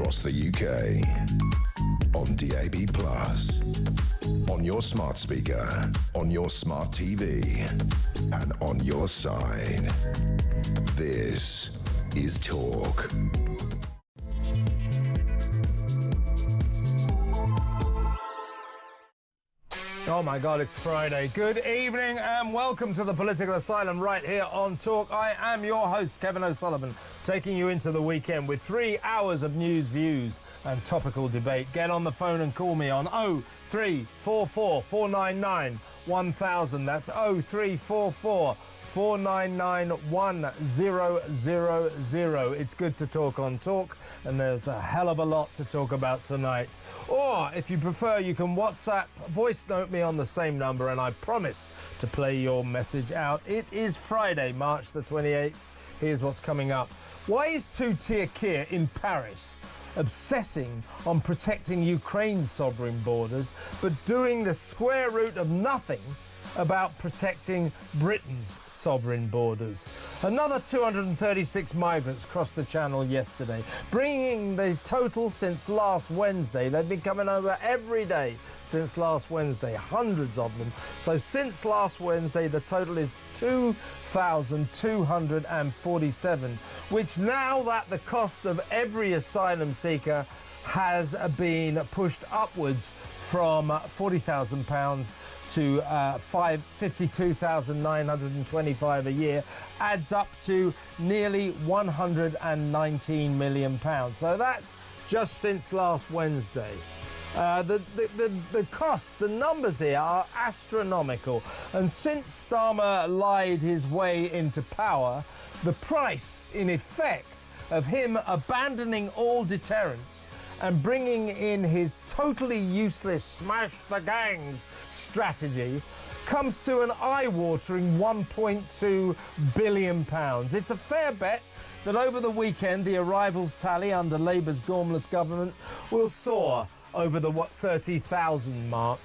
across the UK. On DAB+, on your smart speaker, on your smart TV, and on your side. This is Talk. Oh my God, it's Friday. Good evening and welcome to the Political Asylum right here on Talk. I am your host, Kevin O'Sullivan, taking you into the weekend with 3 hours of news, views and topical debate. Get on the phone and call me on 0344 499 1000. That's 0344 499 1000. It's good to talk on Talk, and there's a hell of a lot to talk about tonight. Or, if you prefer, you can WhatsApp, voice note me on the same number, and I promise to play your message out. It is Friday, March the 28th. Here's what's coming up. Why is two-tier Keir in Paris obsessing on protecting Ukraine's sovereign borders, but doing the square root of nothing about protecting Britain's sovereign borders? Another 236 migrants crossed the channel yesterday, bringing the total since last Wednesday. They've been coming over every day since last Wednesday, hundreds of them. So since last Wednesday, the total is 2,247, which now that the cost of every asylum seeker has been pushed upwards from £40,000 to £52,925 a year, adds up to nearly £119 million. So that's just since last Wednesday. The costs, the numbers here are astronomical. And since Starmer lied his way into power, the price, in effect, of him abandoning all deterrence and bringing in his totally useless smash the gangs strategy comes to an eye-watering £1.2 billion. It's a fair bet that over the weekend the arrivals tally under Labour's gormless government will soar over the 30,000 mark.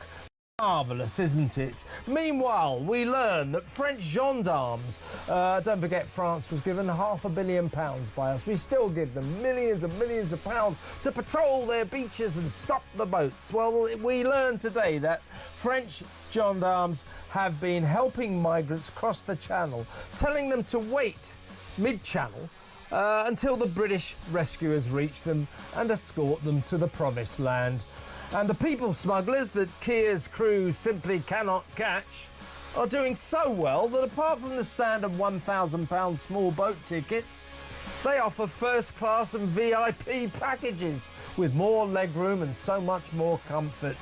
Marvellous, isn't it? Meanwhile, we learn that French gendarmes, don't forget France was given £500 million by us. We still give them millions and millions of pounds to patrol their beaches and stop the boats. Well, we learned today that French gendarmes have been helping migrants cross the channel, telling them to wait mid-channel until the British rescuers reach them and escort them to the promised land. And the people smugglers that Keir's crew simply cannot catch are doing so well that apart from the standard £1,000 small boat tickets, they offer first class and VIP packages with more legroom and so much more comfort.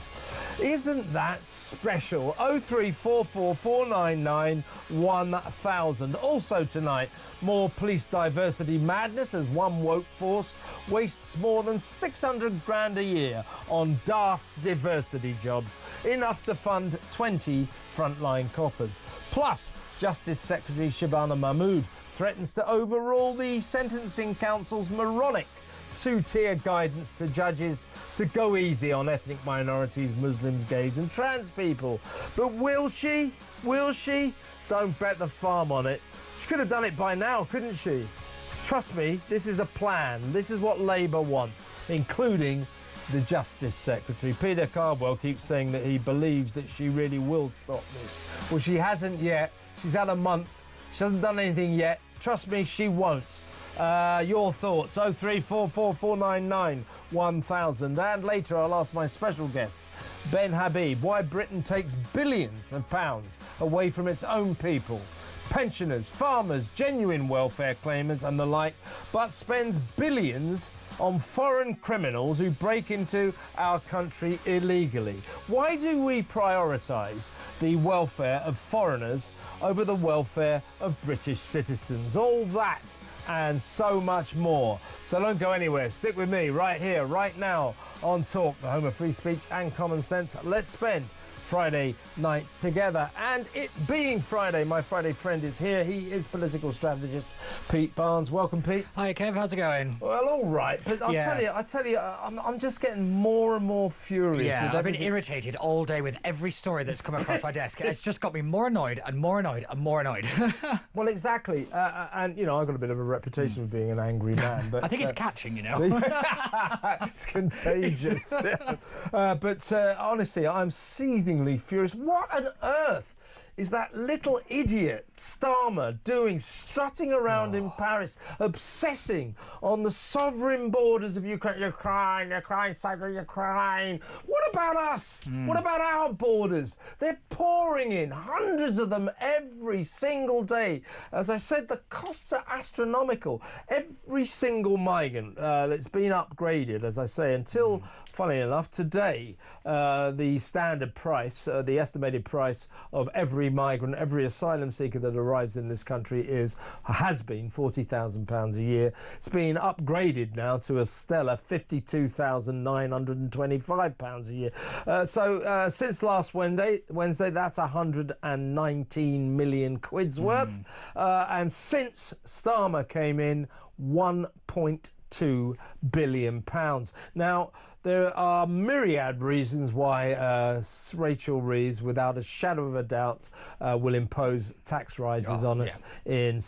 Isn't that special? 0344 499 1000. Also tonight, more police diversity madness as one woke force wastes more than 600 grand a year on daft diversity jobs, enough to fund 20 frontline coppers. Plus, Justice Secretary Shabana Mahmood threatens to overrule the Sentencing Council's moronic two-tier guidance to judges to go easy on ethnic minorities, Muslims, gays and trans people. But will she? Will she? Don't bet the farm on it. She could have done it by now, couldn't she? Trust me, this is a plan. This is what Labour want, including the Justice Secretary. Peter Cardwell keeps saying that he believes that she really will stop this. Well, she hasn't yet. She's had a month. She hasn't done anything yet. Trust me, she won't. Your thoughts, 0344 499 1000. And later I'll ask my special guest, Ben Habib, why Britain takes billions of pounds away from its own people, pensioners, farmers, genuine welfare claimers and the like, but spends billions on foreign criminals who break into our country illegally. Why do we prioritise the welfare of foreigners over the welfare of British citizens? All that and so much more. So don't go anywhere. Stick with me right here, right now on Talk, the home of free speech and common sense. Let's spend Friday night together. And it being Friday, my Friday friend is here. He is political strategist Pete Barnes. Welcome, Pete. Hi, Kev. How's it going? Well, all right. But I tell you, I'm just getting more and more furious. Yeah, I've been irritated all day with every story that's come across my desk. It's just got me more annoyed and more annoyed and more annoyed. Well, exactly. And, you know, I've got a bit of a reputation of being an angry man. But I think it's catching, you know. It's contagious. But honestly, I'm seethingly furious. What on earth is that little idiot Starmer doing, strutting around in Paris, obsessing on the sovereign borders of Ukraine? Ukraine, Cyber Ukraine. What about us? What about our borders? They're pouring in, hundreds of them every single day. As I said, the costs are astronomical. Every single migrant that's been upgraded, as I say, until, funnily enough, today, the standard price, the estimated price of every migrant, every asylum seeker that arrives in this country has been £40,000 a year. It's been upgraded now to a stellar £52,925 a year. So since last Wednesday, that's 119 million quid's worth. And since Starmer came in, £1.2 billion. Now, there are myriad reasons why Rachel Reeves, without a shadow of a doubt, will impose tax rises on us in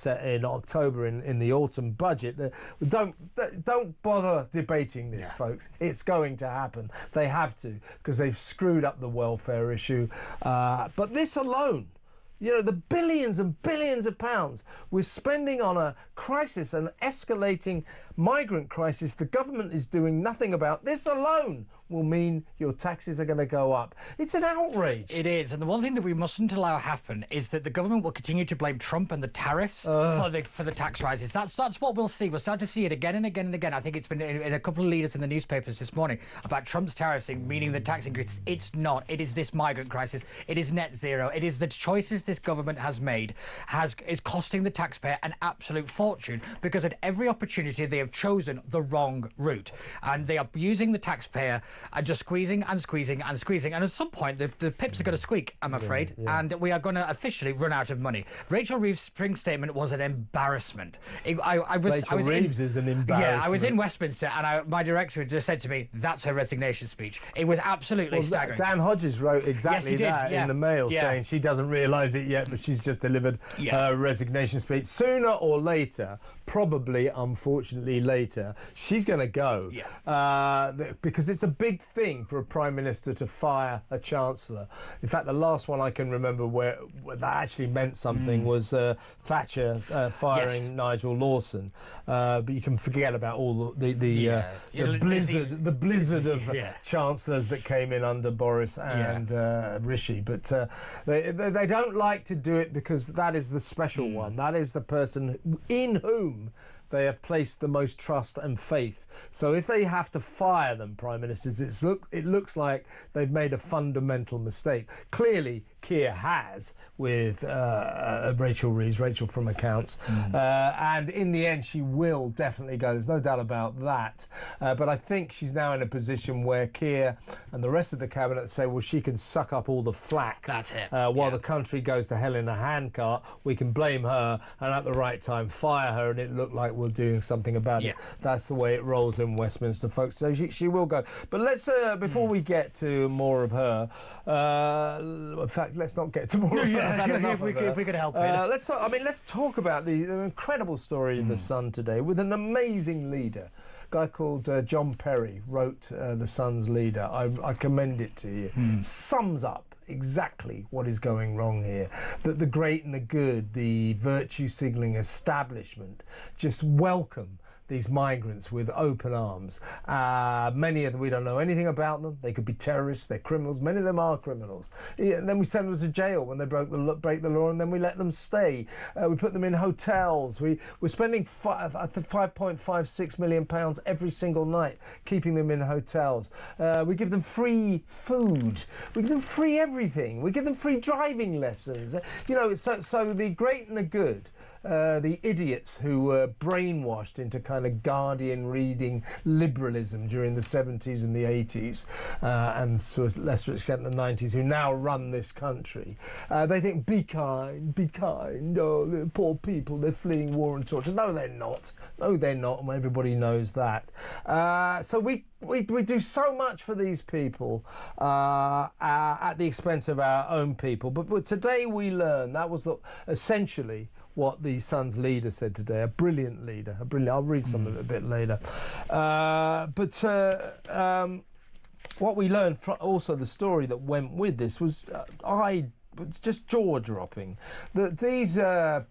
October in the autumn budget. Don't bother debating this, folks. It's going to happen. They have to, because they've screwed up the welfare issue. But this alone, you know, the billions and billions of pounds we're spending on a crisis, an escalating migrant crisis the government is doing nothing about. This alone will mean your taxes are going to go up. It's an outrage. It is. And the one thing that we mustn't allow happen is that the government will continue to blame Trump and the tariffs for the tax rises. That's what we'll see. We'll start to see it again and again and again. I think it's been in a couple of leaders in the newspapers this morning about Trump's tariffs, meaning the tax increases. It's not. It is this migrant crisis. It is net zero. It is the choices this government has made is costing the taxpayer an absolute fortune, because at every opportunity they have chosen the wrong route, and they are using the taxpayer and just squeezing and squeezing and squeezing, and at some point the pips are going to squeak, I'm afraid, and we are going to officially run out of money. Rachel Reeves' spring statement was an embarrassment. Rachel Reeves is an embarrassment. Yeah, I was in Westminster, and my director just said to me, "That's her resignation speech." It was absolutely staggering. Dan Hodges wrote exactly that in the Mail, saying she doesn't realise it yet, but she's just delivered her resignation speech. Sooner or later, probably, unfortunately later, she's going to go, because it's a big thing for a Prime Minister to fire a Chancellor. In fact, the last one I can remember where that actually meant something was Thatcher firing Nigel Lawson. But you can forget about all the blizzard of Chancellors that came in under Boris and Rishi. But they don't like to do it, because that is the special one. That is the person in whom they have placed the most trust and faith. So if they have to fire them, Prime Ministers, it looks like they've made a fundamental mistake. Clearly, Keir has with Rachel Reeves, Rachel from Accounts, and in the end she will definitely go. There's no doubt about that. But I think she's now in a position where Keir and the rest of the cabinet say, well, she can suck up all the flack. That's it. While the country goes to hell in a handcart, we can blame her and at the right time fire her, and it looked like we're doing something about it. That's the way it rolls in Westminster, folks. So she will go. But let's before we get to more of her, in fact, let's not get to more of her. If we could help it. Let's talk about the incredible story of The Sun today, with an amazing leader. A guy called John Perry wrote The Sun's leader. I commend it to you. Sums up exactly what is going wrong here. That the great and the good, the virtue signalling establishment, just welcome these migrants with open arms. Many of them, we don't know anything about them. They could be terrorists, they're criminals. Many of them are criminals. And then we send them to jail when they break the law, and then we let them stay. We put them in hotels. We're spending £5.56 million every single night keeping them in hotels. We give them free food. We give them free everything. We give them free driving lessons. So the great and the good the idiots who were brainwashed into kind of Guardian reading liberalism during the 70s and the 80s, and to a lesser extent the 90s, who now run this country. They think, be kind, oh, the poor people, they're fleeing war and torture. No, they're not. No, they're not, and everybody knows that. So we do so much for these people at the expense of our own people. But today we learn that was essentially what the Sun's leader said today. A brilliant leader. I'll read some of it a bit later. What we learned from also the story that went with this was just jaw-dropping, that these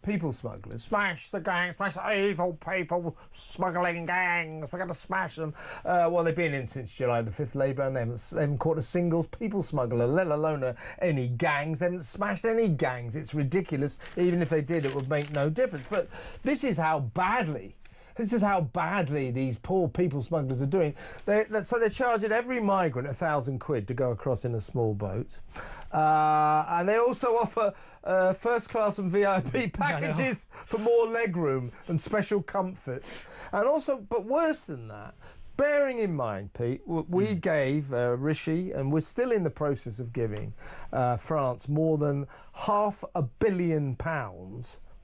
people smugglers, smash the gangs, smash the evil people smuggling gangs, we're going to smash them. Well, they've been in since July the 5th, Labour, and they haven't caught a single people smuggler, let alone any gangs. They haven't smashed any gangs. It's ridiculous. Even if they did, it would make no difference. But this is how badly these poor people smugglers are doing. So they're charging every migrant £1,000 to go across in a small boat. And they also offer first class and VIP packages for more legroom and special comforts. And also, but worse than that, bearing in mind, Pete, we gave Rishi, and we're still in the process of giving France more than £500 million,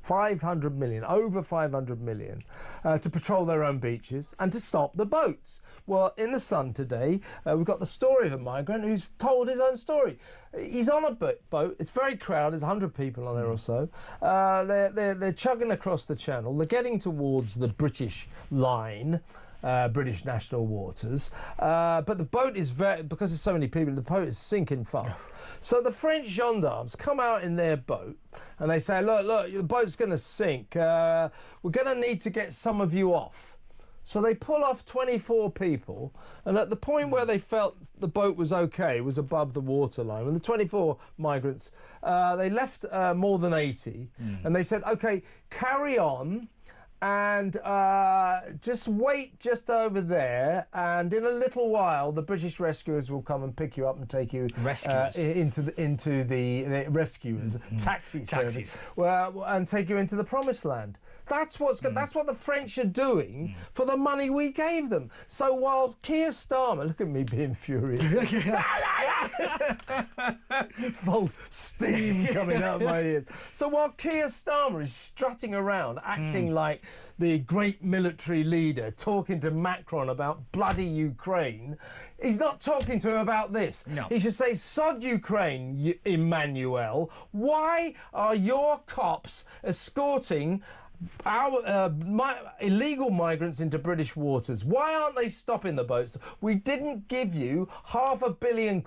500 million, over 500 million, to patrol their own beaches and to stop the boats. Well, in the Sun today, we've got the story of a migrant who's told his own story. He's on a boat. It's very crowded. There's 100 people on there or so. They're chugging across the channel. They're getting towards the British line. British national waters, but the boat is because there's so many people, the boat is sinking fast. So the French gendarmes come out in their boat and they say, look, the boat's going to sink. We're going to need to get some of you off. So they pull off 24 people, and at the point where they felt the boat was okay, was above the waterline, and the 24 migrants, they left more than 80, and they said, OK, carry on. And just wait just over there, and in a little while the British rescuers will come and pick you up and take you into the rescuers taxis. Well, and take you into the promised land. That's what the French are doing for the money we gave them. So while Keir Starmer, look at me being furious, full steam coming out of my ears. So while Keir Starmer is strutting around, acting like the great military leader, talking to Macron about bloody Ukraine, he's not talking to him about this. No. He should say, sod Ukraine, Emmanuel. Why are your cops escorting our illegal migrants into British waters? Why aren't they stopping the boats? We didn't give you £500 million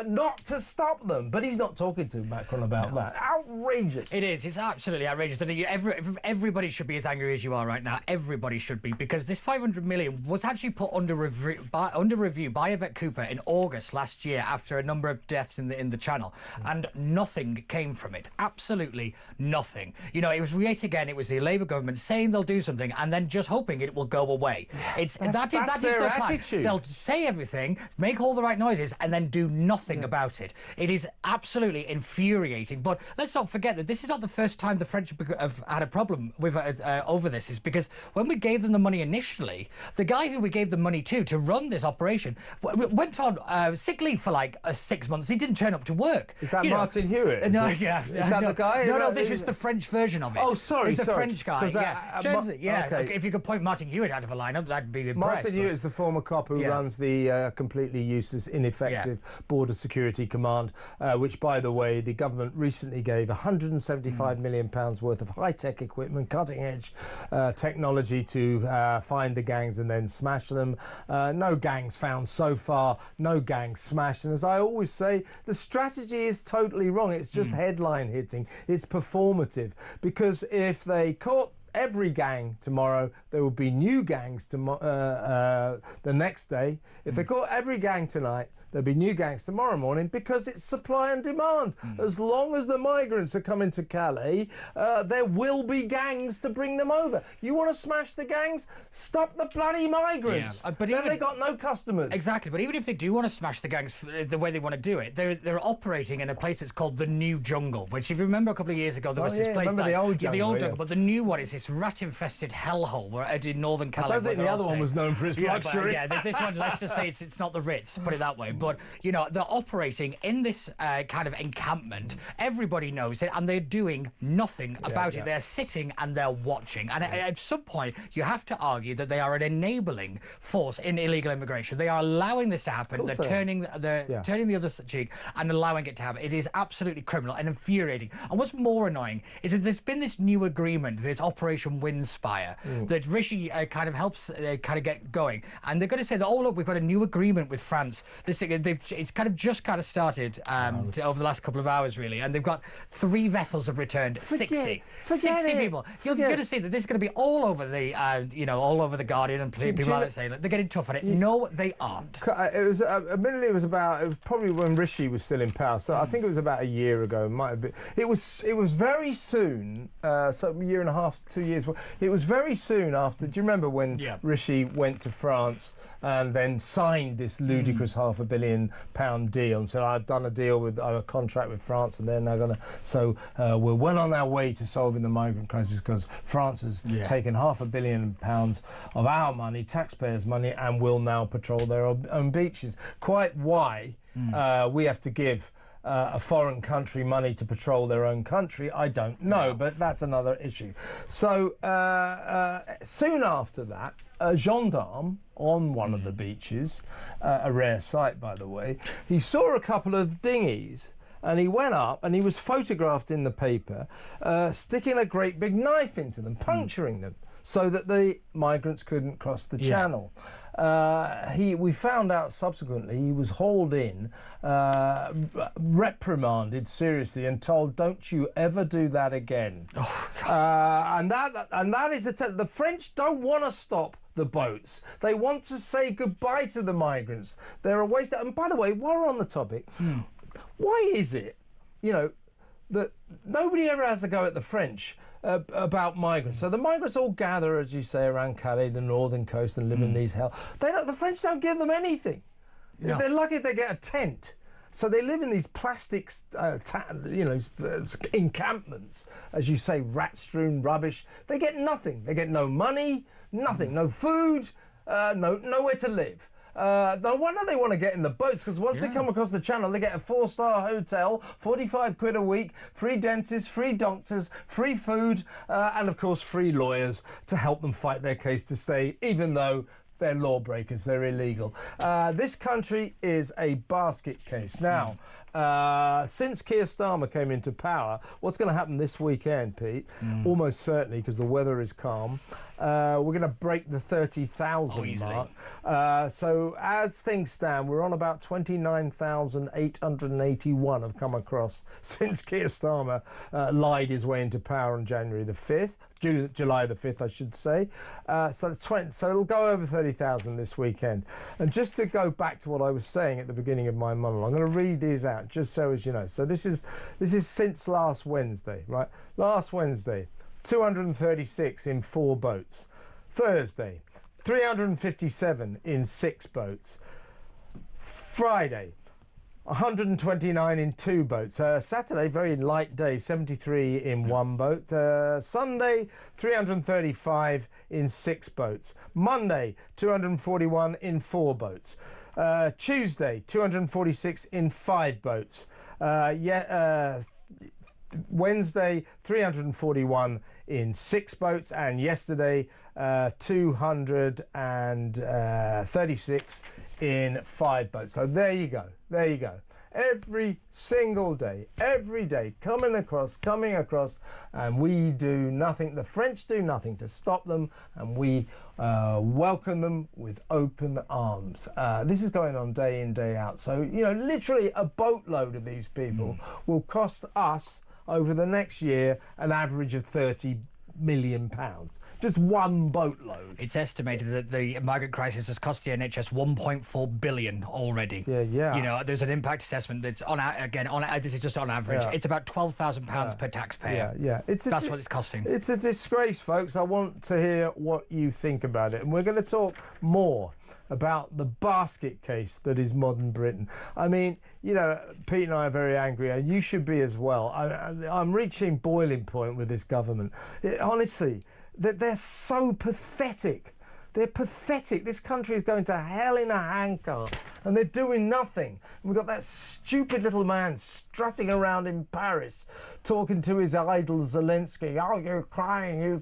not to stop them. But he's not talking to Macron about that. Outrageous. It is. It's absolutely outrageous. And everybody should be as angry as you are right now. Everybody should be, because this 500 million was actually put under review by Yvette Cooper in August last year after a number of deaths in the channel, and nothing came from it. Absolutely nothing. You know, it was yet again, it was the Labour government saying they'll do something and then just hoping it will go away. That's their attitude. They'll say everything, make all the right noises, and then do nothing about it. It is absolutely infuriating. But let's not forget that this is not the first time the French have had a problem with over this. Is because when we gave them the money initially, the guy who we gave the money to run this operation went on sick leave for like 6 months. He didn't turn up to work. Is that Martin Hewitt? No, Is that the guy? No, this was the French version of it. Oh, sorry. The French guy. Okay. If you could point Martin Hewitt out of a lineup, that'd be impressed. Martin Hewitt is the former cop who runs the completely useless, ineffective Border Security Command, which, by the way, the government recently gave £175 million worth of high-tech equipment, cutting-edge technology to find the gangs and then smash them. No gangs found so far, no gangs smashed. And as I always say, the strategy is totally wrong. It's just headline hitting. It's performative. Because if they caught every gang tomorrow. There will be new gangs the next day. If they caught every gang tonight, there'll be new gangs tomorrow morning, because it's supply and demand. As long as the migrants are coming to Calais, there will be gangs to bring them over. You want to smash the gangs? Stop the bloody migrants. Yeah, but then they got no customers. Exactly, but even if they do want to smash the gangs the way they want to do it, they're operating in a place that's called the New Jungle, which, if you remember a couple of years ago, there was this place remember the old jungle, jungle, but the new one is this rat-infested hellhole in northern Calais. I don't think the other one was known for its luxury. This one, let's just say it's not the Ritz, put it that way. But, you know, they're operating in this kind of encampment. Everybody knows it, and they're doing nothing about it. They're sitting and they're watching. And at some point, you have to argue that they are an enabling force in illegal immigration. They are allowing this to happen. They're turning the other cheek and allowing it to happen. It is absolutely criminal and infuriating. And what's more annoying is that there's been this new agreement, this Operation Windspire, that Rishi kind of helps get going. And they're going to say that, oh, look, we've got a new agreement with France. It's just started over the last couple of hours, really, and they've got 3 vessels have returned. 60 people. You're going to see that this is going to be all over the all over the Guardian, and people like that saying they're getting tough on it. No, they aren't. It was admittedly it was probably when Rishi was still in power, so I think it was about a year ago. It might have been. It was very soon, so a year and a half, 2 years. It was very soon after. Do you remember when Rishi went to France and then signed this ludicrous £500 million deal and said, I've done a deal with a contract with France, and they're now going to. So we're well on our way to solving the migrant crisis, because France has taken £500 million of our money, taxpayers' money, and will now patrol their own beaches. Quite why we have to give a foreign country money to patrol their own country, I don't know, but that's another issue. So soon after that, a gendarme on one of the beaches, a rare sight, by the way, he saw a couple of dinghies, and he went up and he was photographed in the paper sticking a great big knife into them, puncturing them, so that the migrants couldn't cross the channel. We found out subsequently he was hauled in, reprimanded seriously, and told, "Don't you ever do that again." And that is the French don't want to stop the boats. They want to say goodbye to the migrants. They're a waste. And by the way, while we're on the topic, why is it, that nobody ever has a go at the French about migrants? So the migrants all gather, as you say, around Calais, the northern coast, and live in these the French don't give them anything. No. They're lucky if they get a tent. So they live in these plastic, encampments, as you say, rat-strewn rubbish. They get nothing. They get no money, nothing, no food, nowhere to live. No wonder they want to get in the boats, because once they come across the channel, they get a 4-star hotel, 45 quid a week, free dentists, free doctors, free food, and of course free lawyers to help them fight their case to stay, even though they're lawbreakers, they're illegal. This country is a basket case. Now, since Keir Starmer came into power, what's going to happen this weekend, Pete? Almost certainly, because the weather is calm, we're going to break the 30,000 mark. So as things stand, we're on about 29,881 have come across since Keir Starmer lied his way into power on January the 5th. July the 5th, I should say. So it'll go over 30,000 this weekend. And just to go back to what I was saying at the beginning of my monologue, I'm going to read these out just so as you know. So this is since last Wednesday, right? Last Wednesday, 236 in 4 boats. Thursday, 357 in 6 boats. Friday, 129 in 2 boats. Saturday, very light day, 73 in 1 boat. Sunday, 335 in 6 boats. Monday, 241 in 4 boats. Tuesday, 246 in 5 boats. Wednesday, 341 in 6 boats, and yesterday, 236 in 5 boats. So there you go. Every single day, every day, coming across, and we do nothing. The French do nothing to stop them, and we welcome them with open arms. This is going on day in, day out. So, literally a boatload of these people will cost us, over the next year, an average of £30 million. Just one boatload. It's estimated that the migrant crisis has cost the NHS 1.4 billion already. Yeah. You know, there's an impact assessment that's this is just on average. Yeah. It's about £12,000 per taxpayer. Yeah. That's what it's costing. It's a disgrace, folks. I want to hear what you think about it. And we're going to talk more about the basket case that is modern Britain. I mean, you know, Pete and I are very angry, and you should be as well. I'm reaching boiling point with this government. Honestly, they're so pathetic. They're pathetic. This country is going to hell in a handcart, and they're doing nothing. And we've got that stupid little man strutting around in Paris, talking to his idol Zelensky. Oh, you're crying.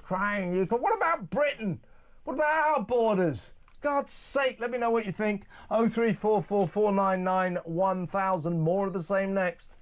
What about Britain? What about our borders? God's sake, let me know what you think. 03444991000. More of the same next.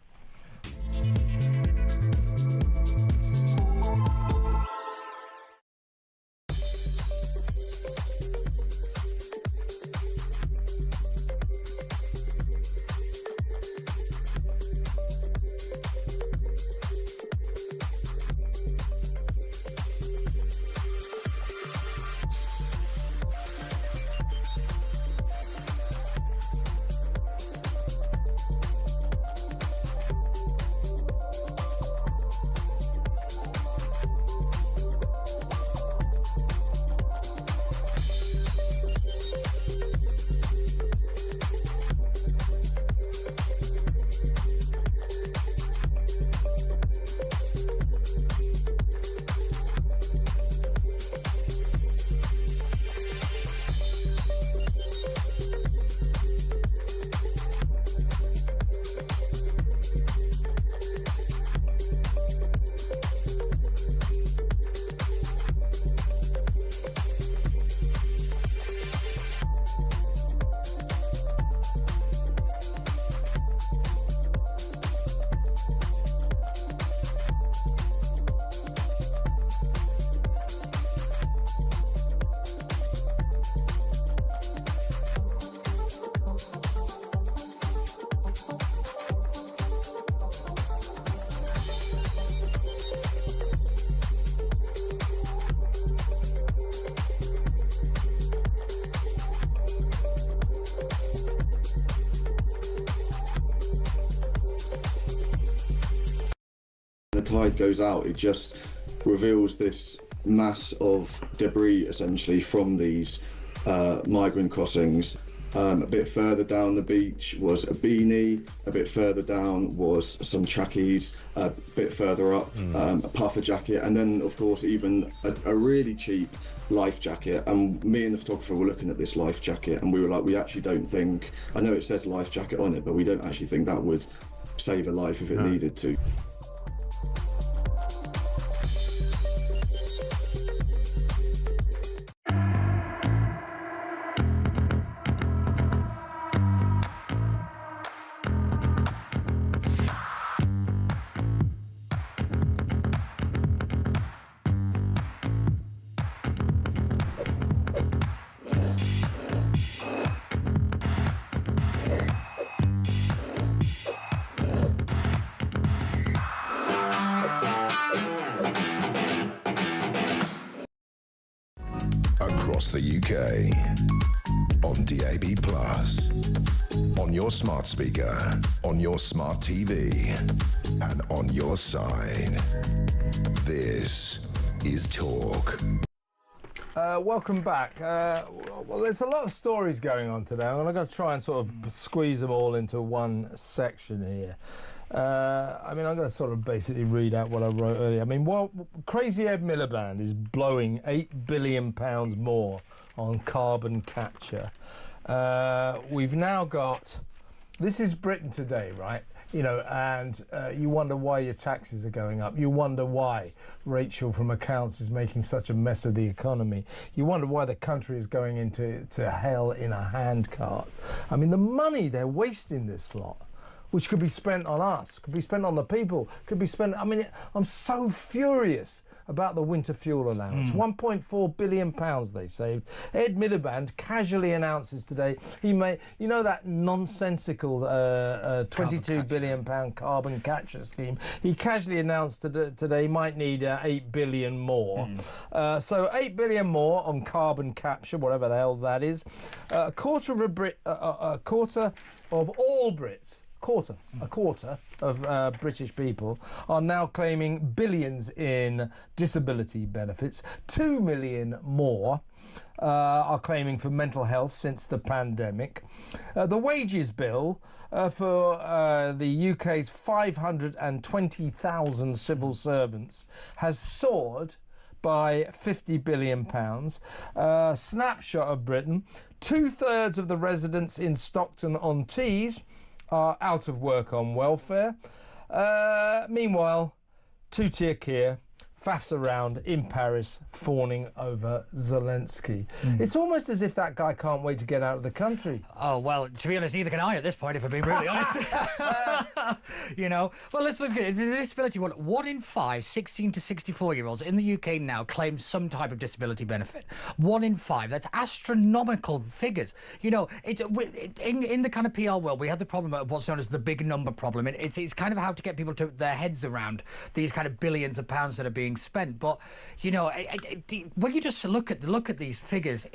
The tide goes out, it just reveals this mass of debris essentially from these migrant crossings. A bit further down the beach was a beanie, a bit further down was some trackies, a bit further up a puffer jacket, and then of course even a really cheap life jacket. And me and the photographer were looking at this life jacket and we were like, we actually don't think, I know it says life jacket on it, but we don't actually think that would save a life if it needed to. Across the UK, on DAB+, on your smart speaker, on your smart TV, and on your side. This is Talk. Welcome back. Well, there's a lot of stories going on today. I'm going to try and sort of squeeze them all into one section here. I mean, I'm going to sort of basically read out what I wrote earlier. I mean, Crazy Ed Miliband is blowing £8 billion more on carbon capture. We've now got... This is Britain today, right? You know, and you wonder why your taxes are going up. You wonder why Rachel from Accounts is making such a mess of the economy. You wonder why the country is going into hell in a handcart. I mean, the money they're wasting this lot. which could be spent on us, could be spent on the people, could be spent... I mean, I'm so furious about the winter fuel allowance. £1.4 billion they saved. Ed Miliband casually announces today he may... You know that nonsensical £22 billion carbon capture scheme? He casually announced today he might need 8 billion more. So 8 billion more on carbon capture, whatever the hell that is. A quarter of all Brits... A quarter of British people are now claiming billions in disability benefits. 2 million more are claiming for mental health since the pandemic. The wages bill for the UK's 520,000 civil servants has soared by £50 billion. Snapshot of Britain: 2/3 of the residents in Stockton-on-Tees are out of work on welfare. Meanwhile, Tutia Keir faffs around in Paris fawning over Zelensky. It's almost as if that guy can't wait to get out of the country. Oh, well, to be honest, neither can I at this point, if I'm being really honest. You know? Well, let's look at it. The disability one. 1 in 5 16 to 64-year-olds in the UK now claim some type of disability benefit. 1 in 5. That's astronomical figures. You know, it's in the kind of PR world, we have the problem of what's known as the big number problem. It's kind of how to get people to their heads around these kind of billions of pounds that are being spent. But you know, when you just look at these figures,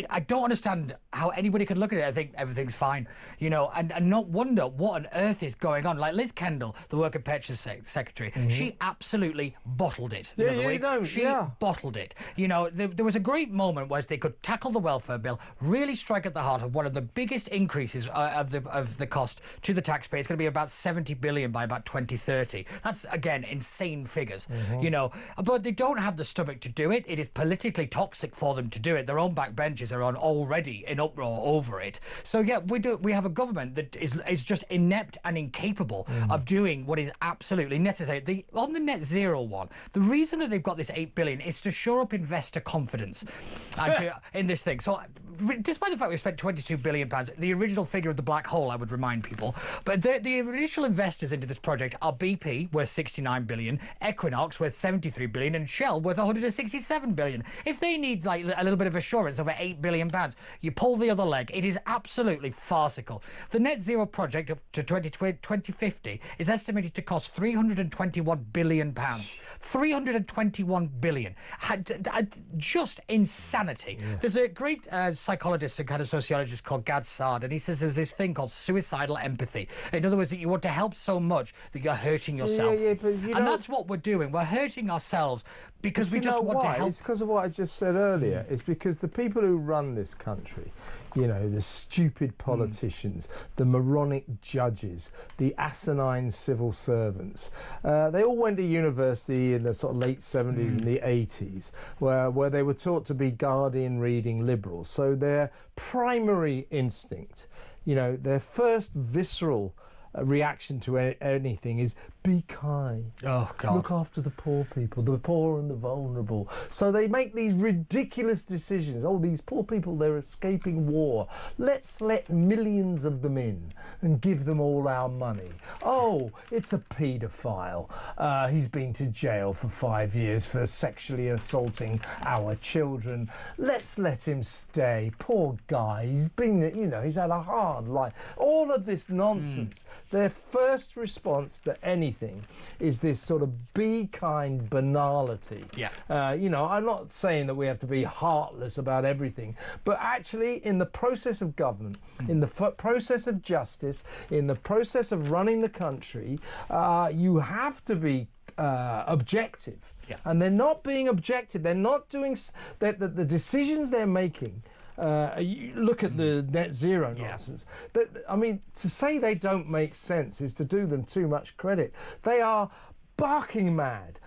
I don't understand how anybody could look at it and think everything's fine, you know, and not wonder what on earth is going on. Like Liz Kendall, the Work and Pensions Secretary, she absolutely bottled it the other week. She bottled it. You know, there was a great moment where they could tackle the welfare bill, really strike at the heart of one of the biggest increases of the cost to the taxpayer. It's going to be about 70 billion by about 2030. That's again insane figures, you know. But they don't have the stomach to do it. It is politically toxic for them to do it. Their own backbenchers are already in uproar over it. So yeah, we have a government that is just inept and incapable of doing what is absolutely necessary. On the net zero one, the reason that they've got this 8 billion is to shore up investor confidence in this thing. So despite the fact we spent £22 billion, the original figure of the black hole, I would remind people, but the initial investors into this project are BP, worth 69 billion, Equinox, worth 73 billion, and Shell, worth 167 billion. If they need like a little bit of assurance over £8 billion, you pull the other leg. It is absolutely farcical. The net zero project up to 2050 is estimated to cost £321 billion. 321 billion. Just insanity. There's a great psychologist and kind of sociologist called Gad Saad, and he says there's this thing called suicidal empathy. In other words, that you want to help so much that you're hurting yourself. And that's what we're doing. We're hurting ourselves because we just want to help. It's because of what I just said earlier. It's because the people who run this country, you know, the stupid politicians, the moronic judges, the asinine civil servants, they all went to university in the sort of late 70s and the 80s, where they were taught to be Guardian reading liberals. So their primary instinct, you know, their first visceral reaction to anything is be kind. Oh, God. Look after the poor people, the poor and the vulnerable. So they make these ridiculous decisions. Oh, these poor people, they're escaping war. Let's let millions of them in and give them all our money. Oh, it's a paedophile. He's been to jail for 5 years for sexually assaulting our children. Let's let him stay. Poor guy. He's been, you know, he's had a hard life. All of this nonsense. Their first response to anything is this sort of be kind banality. You know, I'm not saying that we have to be heartless about everything, but actually in the process of government, in the process of justice, in the process of running the country, you have to be objective. And they're not being objective. They're not doing... The decisions they're making... you look at the net zero nonsense. I mean, to say they don't make sense is to do them too much credit. They are barking mad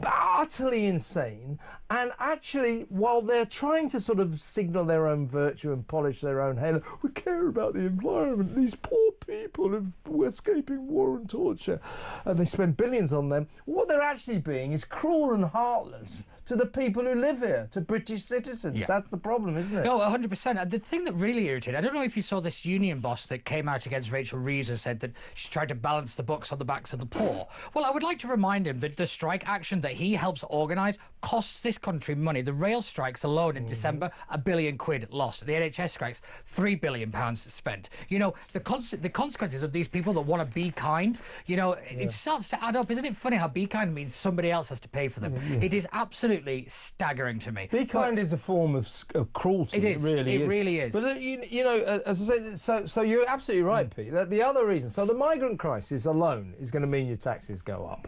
utterly insane. And actually, while they're trying to sort of signal their own virtue and polish their own halo, we care about the environment, these poor people who are escaping war and torture, and they spend billions on them, what they're actually being is cruel and heartless to the people who live here, to British citizens. Yeah. That's the problem, isn't it? No, 100%. And the thing that really irritated, I don't know if you saw this union boss that came out against Rachel Reeves and said that she tried to balance the books on the backs of the poor. Well, I would like to remind him that the strike action that he helps organise costs this country money. The rail strikes alone in December, £1 billion lost. The NHS strikes, £3 billion spent. You know, the consequences of these people that want to be kind, you know, it starts to add up. Isn't it funny how be kind means somebody else has to pay for them? It is absolutely staggering to me. Be kind is a form of cruelty. It is. It really is. It really is. But you know, as I say, so you're absolutely right, Pete. That the other reason, so the migrant crisis alone is going to mean your taxes go up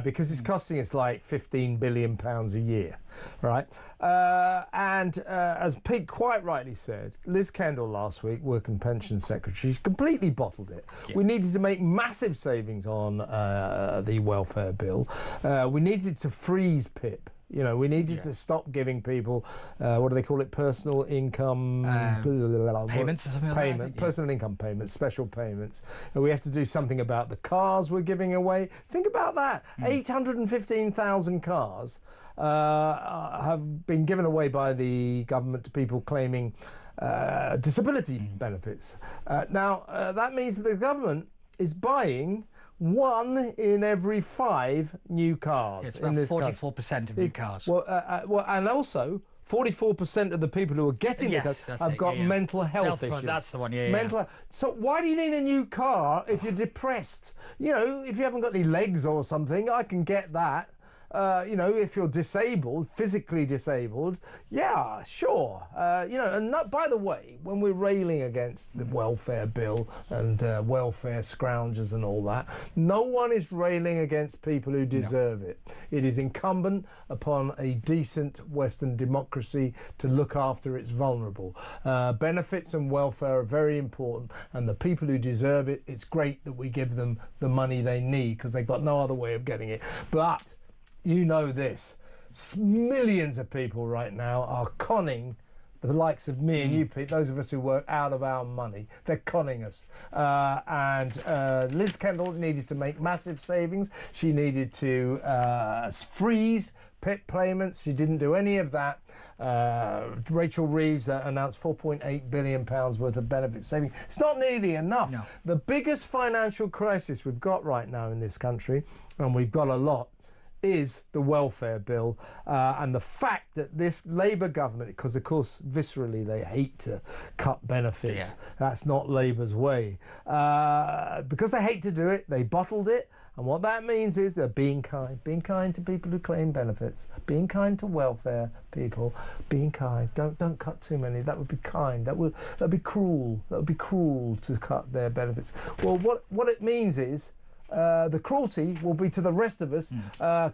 because it's costing us like £15 billion a year, right? And as Pete quite rightly said, Liz Kendall last week, Work and Pension Secretary, completely bottled it. Yeah. We needed to make massive savings on the welfare bill. We needed to freeze PIP. You know, we needed to stop giving people, what do they call it, personal income... payments or something like that? Personal income payments, special payments. And we have to do something about the cars we're giving away. Think about that. 815,000 cars have been given away by the government to people claiming disability benefits. Now, that means that the government is buying 1 in every 5 new cars. It's about 44% of new cars. Well, and also 44% of the people who are getting the cars have got mental health issues. That's the one, So why do you need a new car if you're depressed? You know, if you haven't got any legs or something, I can get that. You know, if you're disabled, physically disabled, yeah, sure. You know, and not, by the way, when we're railing against the welfare bill and welfare scroungers and all that, no one is railing against people who deserve it. It is incumbent upon a decent Western democracy to look after its vulnerable. Benefits and welfare are very important, and the people who deserve it, it's great that we give them the money they need because they've got no other way of getting it. But you know this, millions of people right now are conning the likes of me and you, Pete, those of us who work out of our money. They're conning us. And Liz Kendall needed to make massive savings. She needed to freeze PIP payments. She didn't do any of that. Rachel Reeves announced £4.8 billion worth of benefit savings. It's not nearly enough. No. The biggest financial crisis we've got right now in this country, and we've got a lot, is the welfare bill and the fact that this Labour government, because of course viscerally they hate to cut benefits, that's not Labour's way, because they hate to do it, they bottled it, and what that means is they're being kind to people who claim benefits, being kind to welfare people, being kind. Don't cut too many. That would be kind. That'd be cruel. That would be cruel to cut their benefits. Well, what it means is the cruelty will be to the rest of us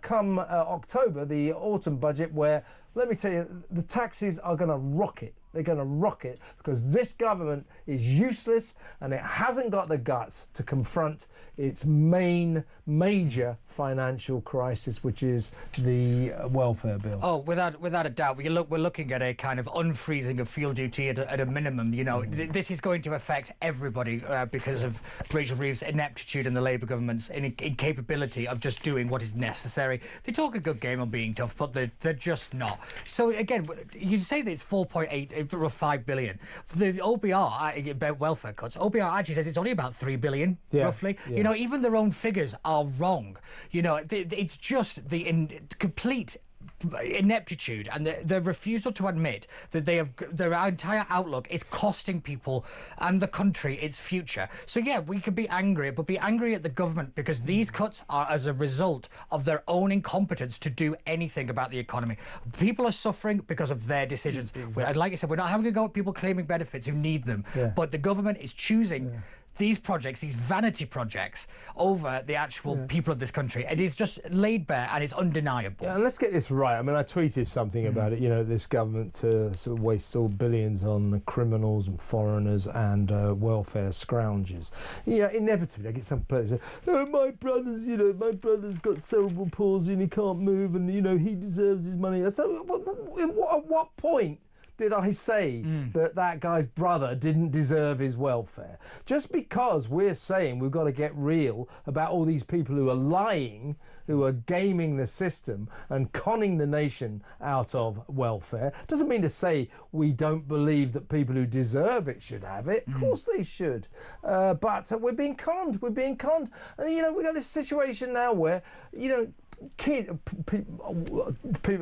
come October, the autumn budget, where, let me tell you, the taxes are going to rocket. They're going to rocket because this government is useless and it hasn't got the guts to confront its major financial crisis, which is the welfare bill. Oh, without a doubt. We're looking at a kind of unfreezing of fuel duty at a minimum. You know, this is going to affect everybody because of Rachel Reeves' ineptitude and the Labour government's incapability of just doing what is necessary. They talk a good game on being tough, but they're just not. So again, you say that it's 4.5 billion. The OBR about welfare cuts. OBR actually says it's only about 3 billion roughly. Yeah. You know, even their own figures are wrong. You know, it's just the complete ineptitude and the refusal to admit that their entire outlook is costing people and the country its future. So yeah, we could be angry, but be angry at the government because these cuts are as a result of their own incompetence to do anything about the economy. People are suffering because of their decisions. Like I said, we're not having a go at people claiming benefits who need them, but the government is choosing these projects, these vanity projects, over the actual people of this country. It is just laid bare and it's undeniable. Yeah, and let's get this right. I mean, I tweeted something about it, you know, this government to sort of waste all billions on criminals and foreigners and welfare scroungers. You know, inevitably I get some person say, oh, my brother's got cerebral palsy and he can't move and, you know, he deserves his money. So at what point did I say that guy's brother didn't deserve his welfare? Just because we're saying we've got to get real about all these people who are lying, who are gaming the system and conning the nation out of welfare, doesn't mean to say we don't believe that people who deserve it should have it. Of course they should. But we're being conned. We're being conned. And, you know, we've got this situation now where, you know, people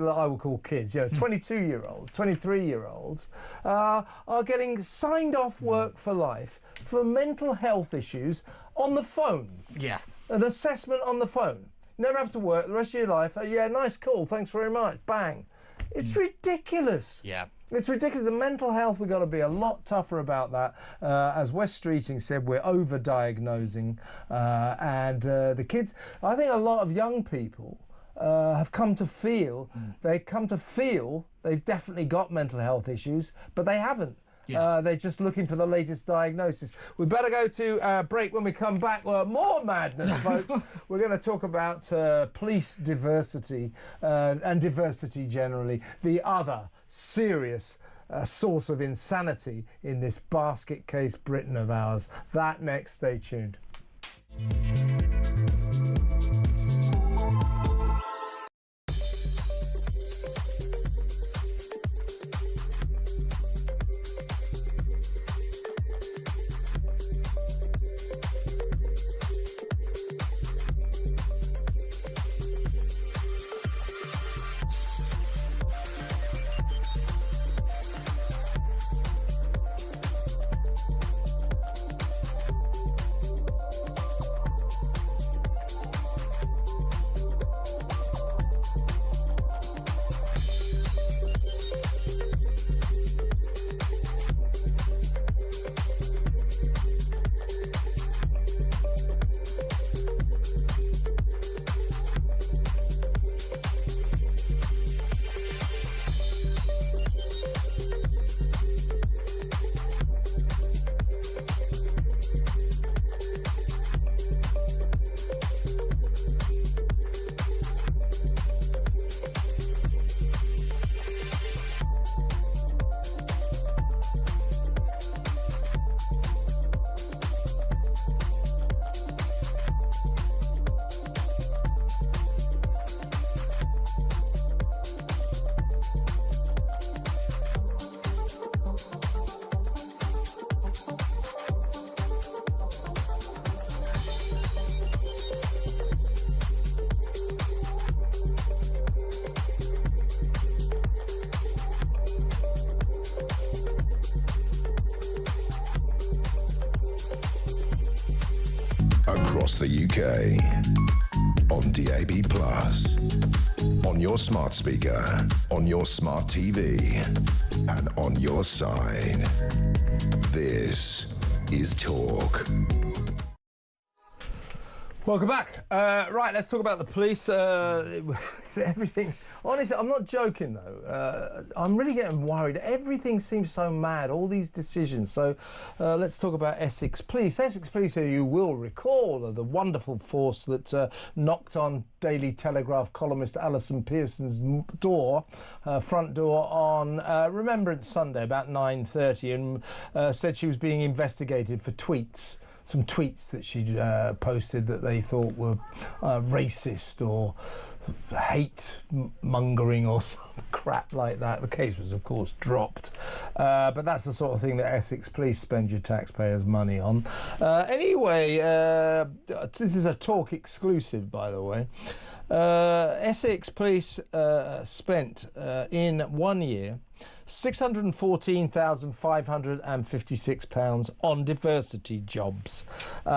that I would call kids, you know, 22-year-olds, 23-year-olds, are getting signed off work for life for mental health issues on the phone. Yeah. An assessment on the phone. Never have to work the rest of your life. Oh, yeah, nice call, thanks very much. Bang. It's ridiculous. Yeah. It's ridiculous. The mental health, we've got to be a lot tougher about that. As Wes Streeting said, we're over-diagnosing. And the kids, I think a lot of young people have come to feel, they've definitely got mental health issues, but they haven't. Yeah. They're just looking for the latest diagnosis. We better go to break. When we come back, more madness, folks. We're going to talk about police diversity and diversity generally, the other serious source of insanity in this basket case Britain of ours. That next. Stay tuned. Across the UK, on DAB+, on your smart speaker, on your smart TV, and on your side. This is Talk. Welcome back. Right, let's talk about the police. Everything. Honestly, I'm not joking though. I'm really getting worried. Everything seems so mad, all these decisions. So let's talk about Essex Police. Essex Police, who you will recall, are the wonderful force that knocked on Daily Telegraph columnist Alison Pearson's front door on Remembrance Sunday about 9:30 and said she was being investigated for tweets. Some tweets that she'd posted that they thought were racist or hate mongering or some crap like that. The case was, of course, dropped. But that's the sort of thing that Essex Police spend your taxpayers' money on. Anyway, this is a Talk exclusive, by the way. Essex Police spent in 1 year £614,556 on diversity jobs. You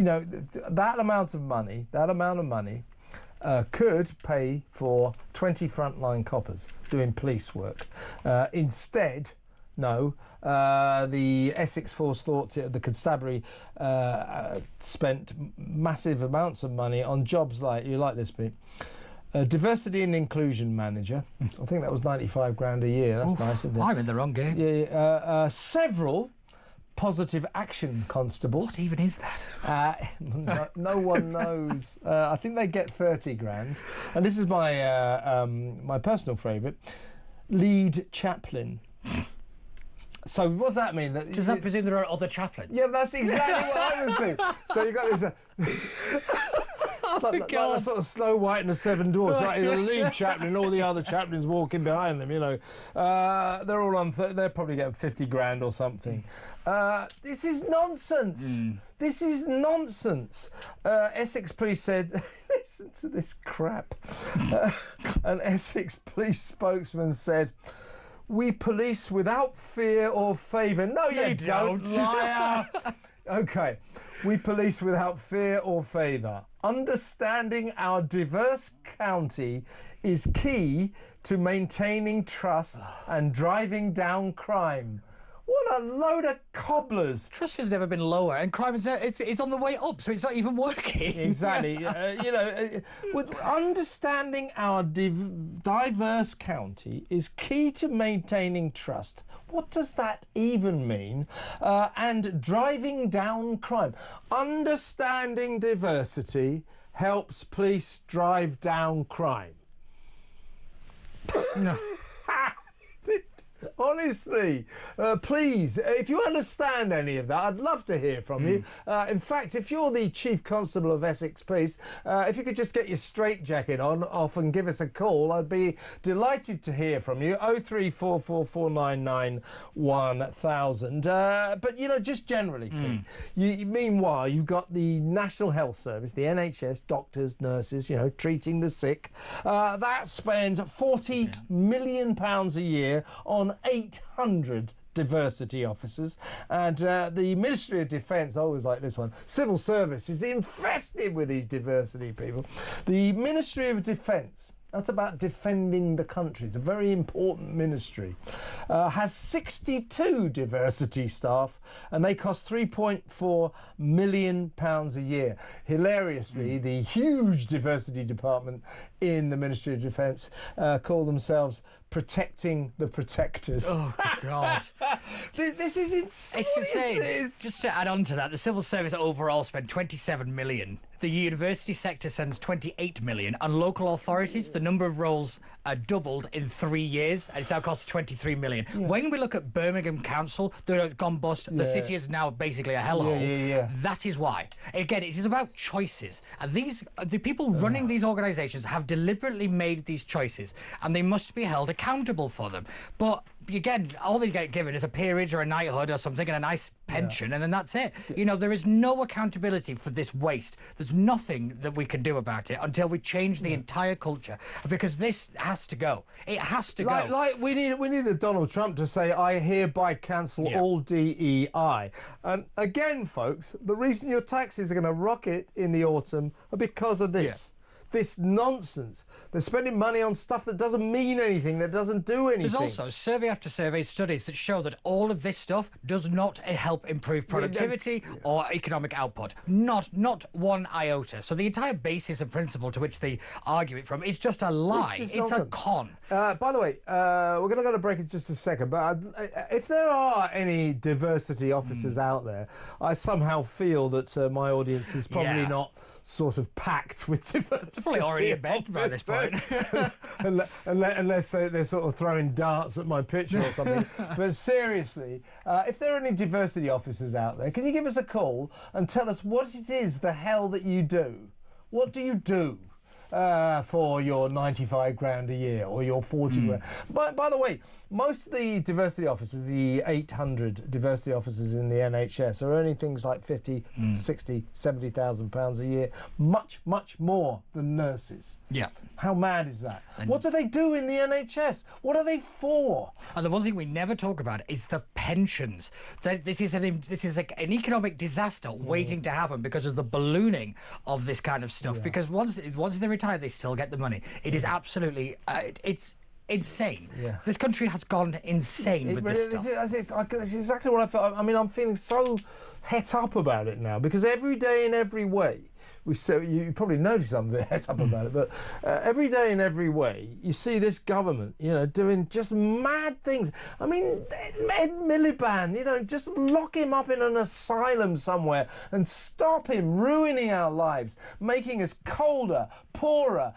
know, that amount of money could pay for 20 frontline coppers doing police work. Instead, No. The Essex Force thought the constabulary spent massive amounts of money on jobs like, you like this bit, diversity and inclusion manager. I think that was 95 grand a year. That's nice, isn't it? I'm in the wrong game. Yeah. Several positive action constables. What even is that? No one knows. I think they get 30 grand. And this is my my personal favourite. Lead chaplain. So what does that mean? Does that presume there are other chaplains? Yeah, that's exactly what I was saying. So you've got this... It's like the sort of Snow White and the Seven Dwarfs. Right? The lead chaplain, all the other chaplains walking behind them. You know, they're all on. They're probably getting 50 grand or something. This is nonsense. This is nonsense. Essex Police said, "Listen to this crap." An Essex Police spokesman said, "We police without fear or favour." No, you don't, liar. OK, we police without fear or favour. Understanding our diverse county is key to maintaining trust and driving down crime. What a load of cobblers. Trust has never been lower, and crime is it's on the way up, so it's not even working. Exactly. With understanding our diverse county is key to maintaining trust. What does that even mean? And driving down crime. Understanding diversity helps police drive down crime. No. Honestly, please, if you understand any of that, I'd love to hear from you. In fact, if you're the Chief Constable of Essex Police, if you could just get your straitjacket off and give us a call, I'd be delighted to hear from you. 03444991000. But, you know, just generally, meanwhile, you've got the National Health Service, the NHS, doctors, nurses, you know, treating the sick. That spends £40 million a year on 800 diversity officers, and the Ministry of Defence, I always like this one, Civil Service is infested with these diversity people. The Ministry of Defence, that's about defending the country, it's a very important ministry, has 62 diversity staff, and they cost £3.4 million a year. Hilariously, the huge diversity department in the Ministry of Defence call themselves Protecting the Protectors. Oh, God. This is insane. It's insane. Just to add on to that, the civil service overall spent 27 million. The university sector sends 28 million. And local authorities, the number of roles doubled in 3 years. And it's now cost 23 million. Yeah. When we look at Birmingham Council, they've gone bust. The city is now basically a hellhole. That is why. Again, it is about choices. And the people running these organisations have deliberately made these choices. And they must be held accountable for them. But again, all they get given is a peerage or a knighthood or something and a nice pension, and then that's it. You know, there is no accountability for this waste. There's nothing that we can do about it until we change the entire culture, because this has to go. It has to go. Like we need a Donald Trump to say, "I hereby cancel all DEI." And again, folks, the reason your taxes are going to rocket in the autumn are because of this. This nonsense. They're spending money on stuff that doesn't mean anything, that doesn't do anything. There's also survey after survey studies that show that all of this stuff does not help improve productivity or economic output. Not one iota. So the entire basis and principle to which they argue it from is just a lie. It's a con. By the way, we're going to go to break in just a second, but if there are any diversity officers out there, I somehow feel that my audience is probably not sort of packed with diversity. Probably already in bed by this point. Unless they're sort of throwing darts at my picture or something. But seriously, if there are any diversity officers out there, can you give us a call and tell us what it is the hell that you do? What do you do for your 95 grand a year or your 40 grand? By the way, most of the diversity officers, the 800 diversity officers in the NHS, are earning things like 50, 60, 70,000 pounds a year, much more than nurses. Yeah. How mad is that? What do they do in the NHS? What are they for? And the one thing we never talk about is the pensions. This is an economic disaster waiting to happen because of the ballooning of this kind of stuff. Because once they retire, they still get the money. It is absolutely insane. Yeah. This country has gone insane with this stuff. It's exactly what I felt. I mean, I'm feeling so het up about it now because every day in every way, you probably noticed I'm a bit het up about it, but every day in every way, you see this government, doing just mad things. I mean, Ed Miliband, just lock him up in an asylum somewhere and stop him ruining our lives, making us colder, poorer,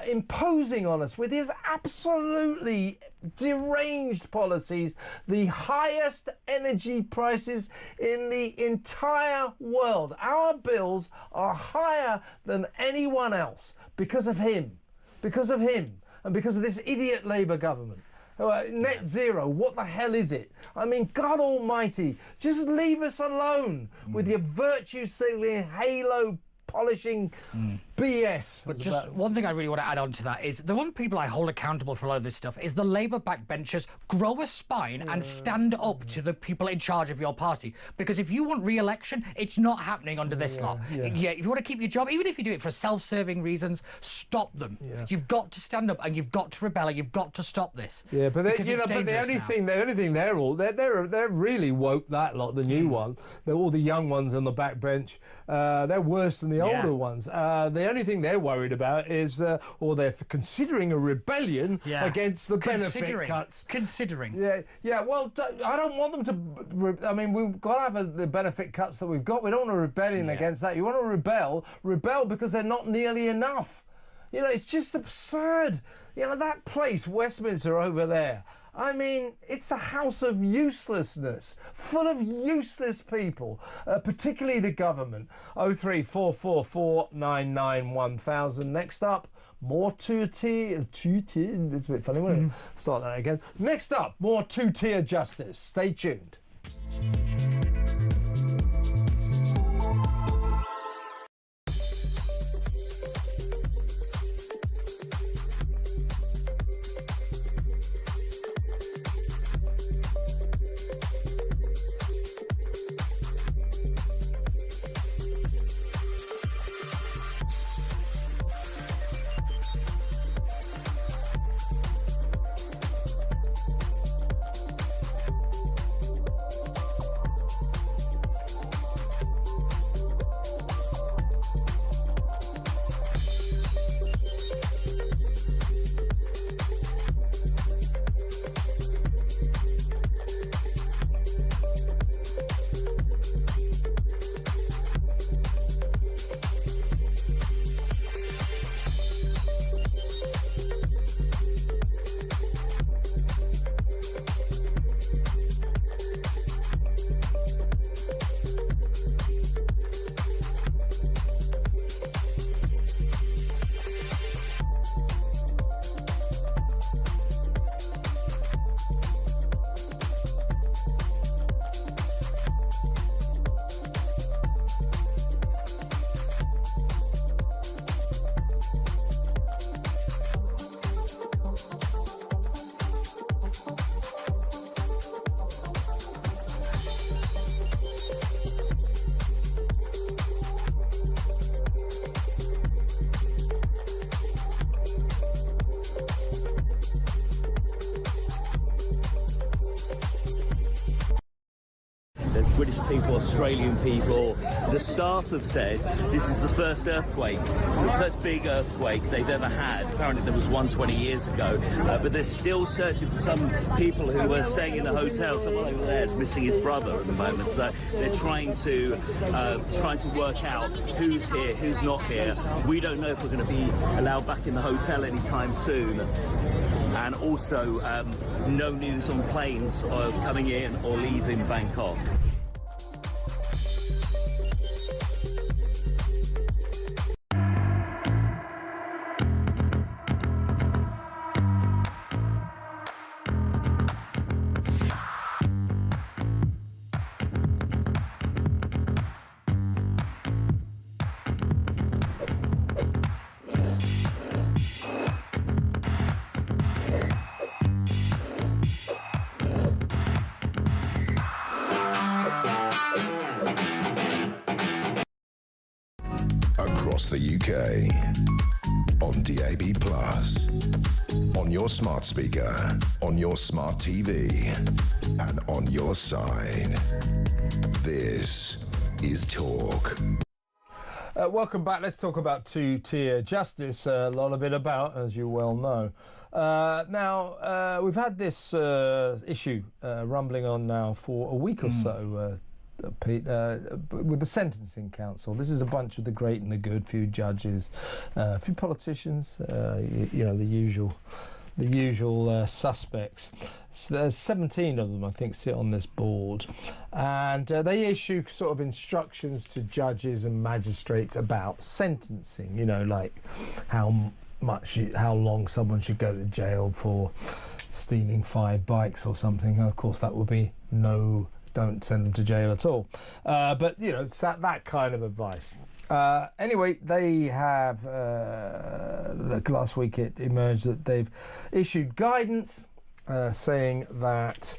imposing on us with his absolutely deranged policies, the highest energy prices in the entire world. Our bills are higher than anyone else because of him, and because of this idiot Labour government. Net zero, what the hell is it? I mean, God almighty, just leave us alone with your virtue-signaling, halo-polishing BS. But just one thing I really want to add on to that is the one people I hold accountable for a lot of this stuff is the Labour backbenchers. Grow a spine and stand up to the people in charge of your party. Because if you want re-election, it's not happening under this lot. Yeah, if you want to keep your job, even if you do it for self-serving reasons, stop them. Yeah. You've got to stand up and you've got to rebel and you've got to stop this. Yeah, but the only thing they're really woke, that lot, the new one. They're all the young ones on the backbench. They're worse than the older ones. The only thing they're worried about is, or they're considering a rebellion against the benefit cuts. Yeah. Well, I don't want them to. I mean, we've got to have the benefit cuts that we've got. We don't want a rebellion against that. You want to rebel because they're not nearly enough. It's just absurd. That place, Westminster over there. I mean, it's a house of uselessness, full of useless people, particularly the government. 03444991000. Next up, more two-tier. It's a bit funny, wasn't it? Start that again. Next up, more two-tier justice. Stay tuned. British people, Australian people. The staff have said this is the first earthquake, the first big earthquake they've ever had. Apparently there was one 20 years ago, but they're still searching for some people who were staying in the hotel. Someone over there is missing his brother at the moment, so they're trying to work out who's here, who's not here. We don't know if we're going to be allowed back in the hotel anytime soon. And also, no news on planes coming in or leaving Bangkok. Across the UK, on DAB+, On your smart speaker, on your smart TV, and on your side. This is Talk. Welcome back. Let's talk about two-tier justice. A lot of it about, as you well know. Now, we've had this issue rumbling on now for a week or so, Pete, with the Sentencing Council. This is a bunch of the great and the good, few judges, a few politicians, you know, the usual suspects. So there's 17 of them, I think, sit on this board, and they issue sort of instructions to judges and magistrates about sentencing. You know, like how long someone should go to jail for stealing 5 bikes or something. Of course, that would be no. Don't send them to jail at all. But you know, it's that kind of advice. Anyway, they have, last week it emerged that they've issued guidance saying that,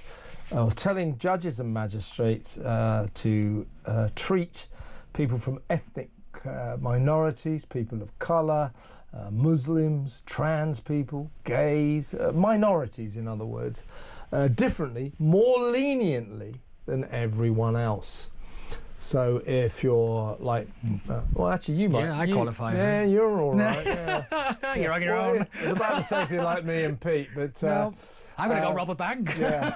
telling judges and magistrates to treat people from ethnic minorities, people of colour, Muslims, trans people, gays, minorities in other words, differently, more leniently than everyone else. So if you're like, well, actually, you might. Yeah, I qualify. Yeah, you're all right. Yeah. You're on your own. I was about to say if you're like me and Pete, but no, I'm going to go rob a bank. Yeah.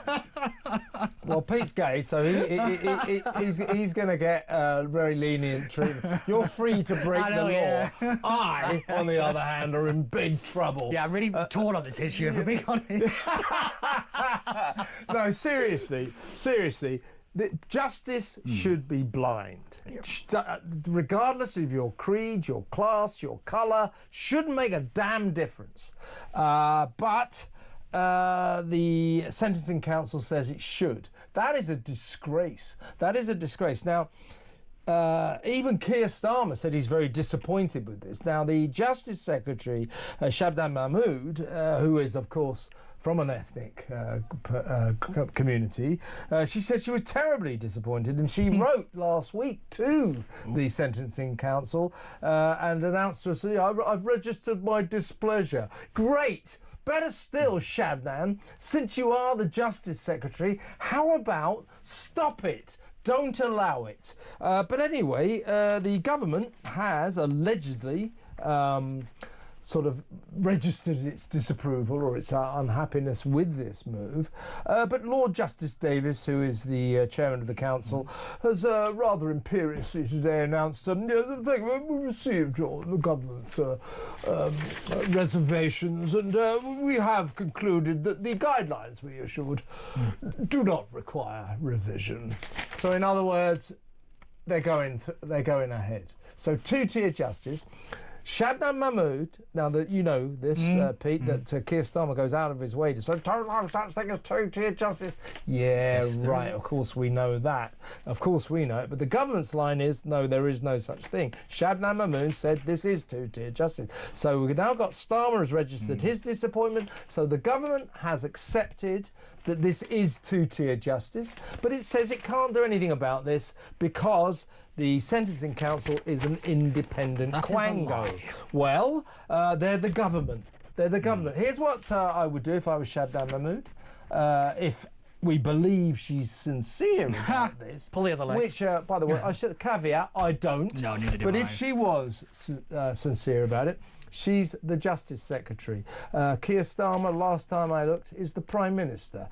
Well, Pete's gay, so he's going to get very lenient treatment. You're free to break the law. Yeah. I, on the other hand, are in big trouble. Yeah, I'm really torn on this issue, if I'm being honest. No, seriously. Justice should be blind. Regardless of your creed, your class, your colour, shouldn't make a damn difference. But the Sentencing Council says it should. That is a disgrace. Now, even Keir Starmer said he's very disappointed with this. Now, the Justice Secretary, Shabnam Mahmood, who is, of course, from an ethnic community, she said she was terribly disappointed, and she wrote last week to the Sentencing Council and announced to us, I've registered my displeasure. Great! Better still, Shabnam, since you are the Justice Secretary, how about stop it? Don't allow it. But anyway, the government has allegedly sort of registered its disapproval or its unhappiness with this move. But Lord Justice Davis, who is the chairman of the council, has rather imperiously today announced, we received the government's reservations, and we have concluded that the guidelines we issued do not require revision. So in other words, they're going ahead. So two-tier justice. Shabnam Mahmood, now that you know this, Pete, that Keir Starmer goes out of his way to say, don't have such thing as two-tier justice. Yeah, yes, right, of course we know that. Of course we know it. But the government's line is, no, there is no such thing. Shabnam Mahmood said this is two-tier justice. So we've now got Starmer has registered his disappointment. So the government has accepted that this is two-tier justice. But it says it can't do anything about this because the Sentencing Council is an independent quango. Well, they're the government. Here's what I would do if I was Shabnam Mahmood. If we believe she's sincere about this. Pull the other leg. Which, by the way, I should caveat, I don't. No, neither do But I. if she was sincere about it, she's the Justice Secretary. Keir Starmer, last time I looked, is the Prime Minister.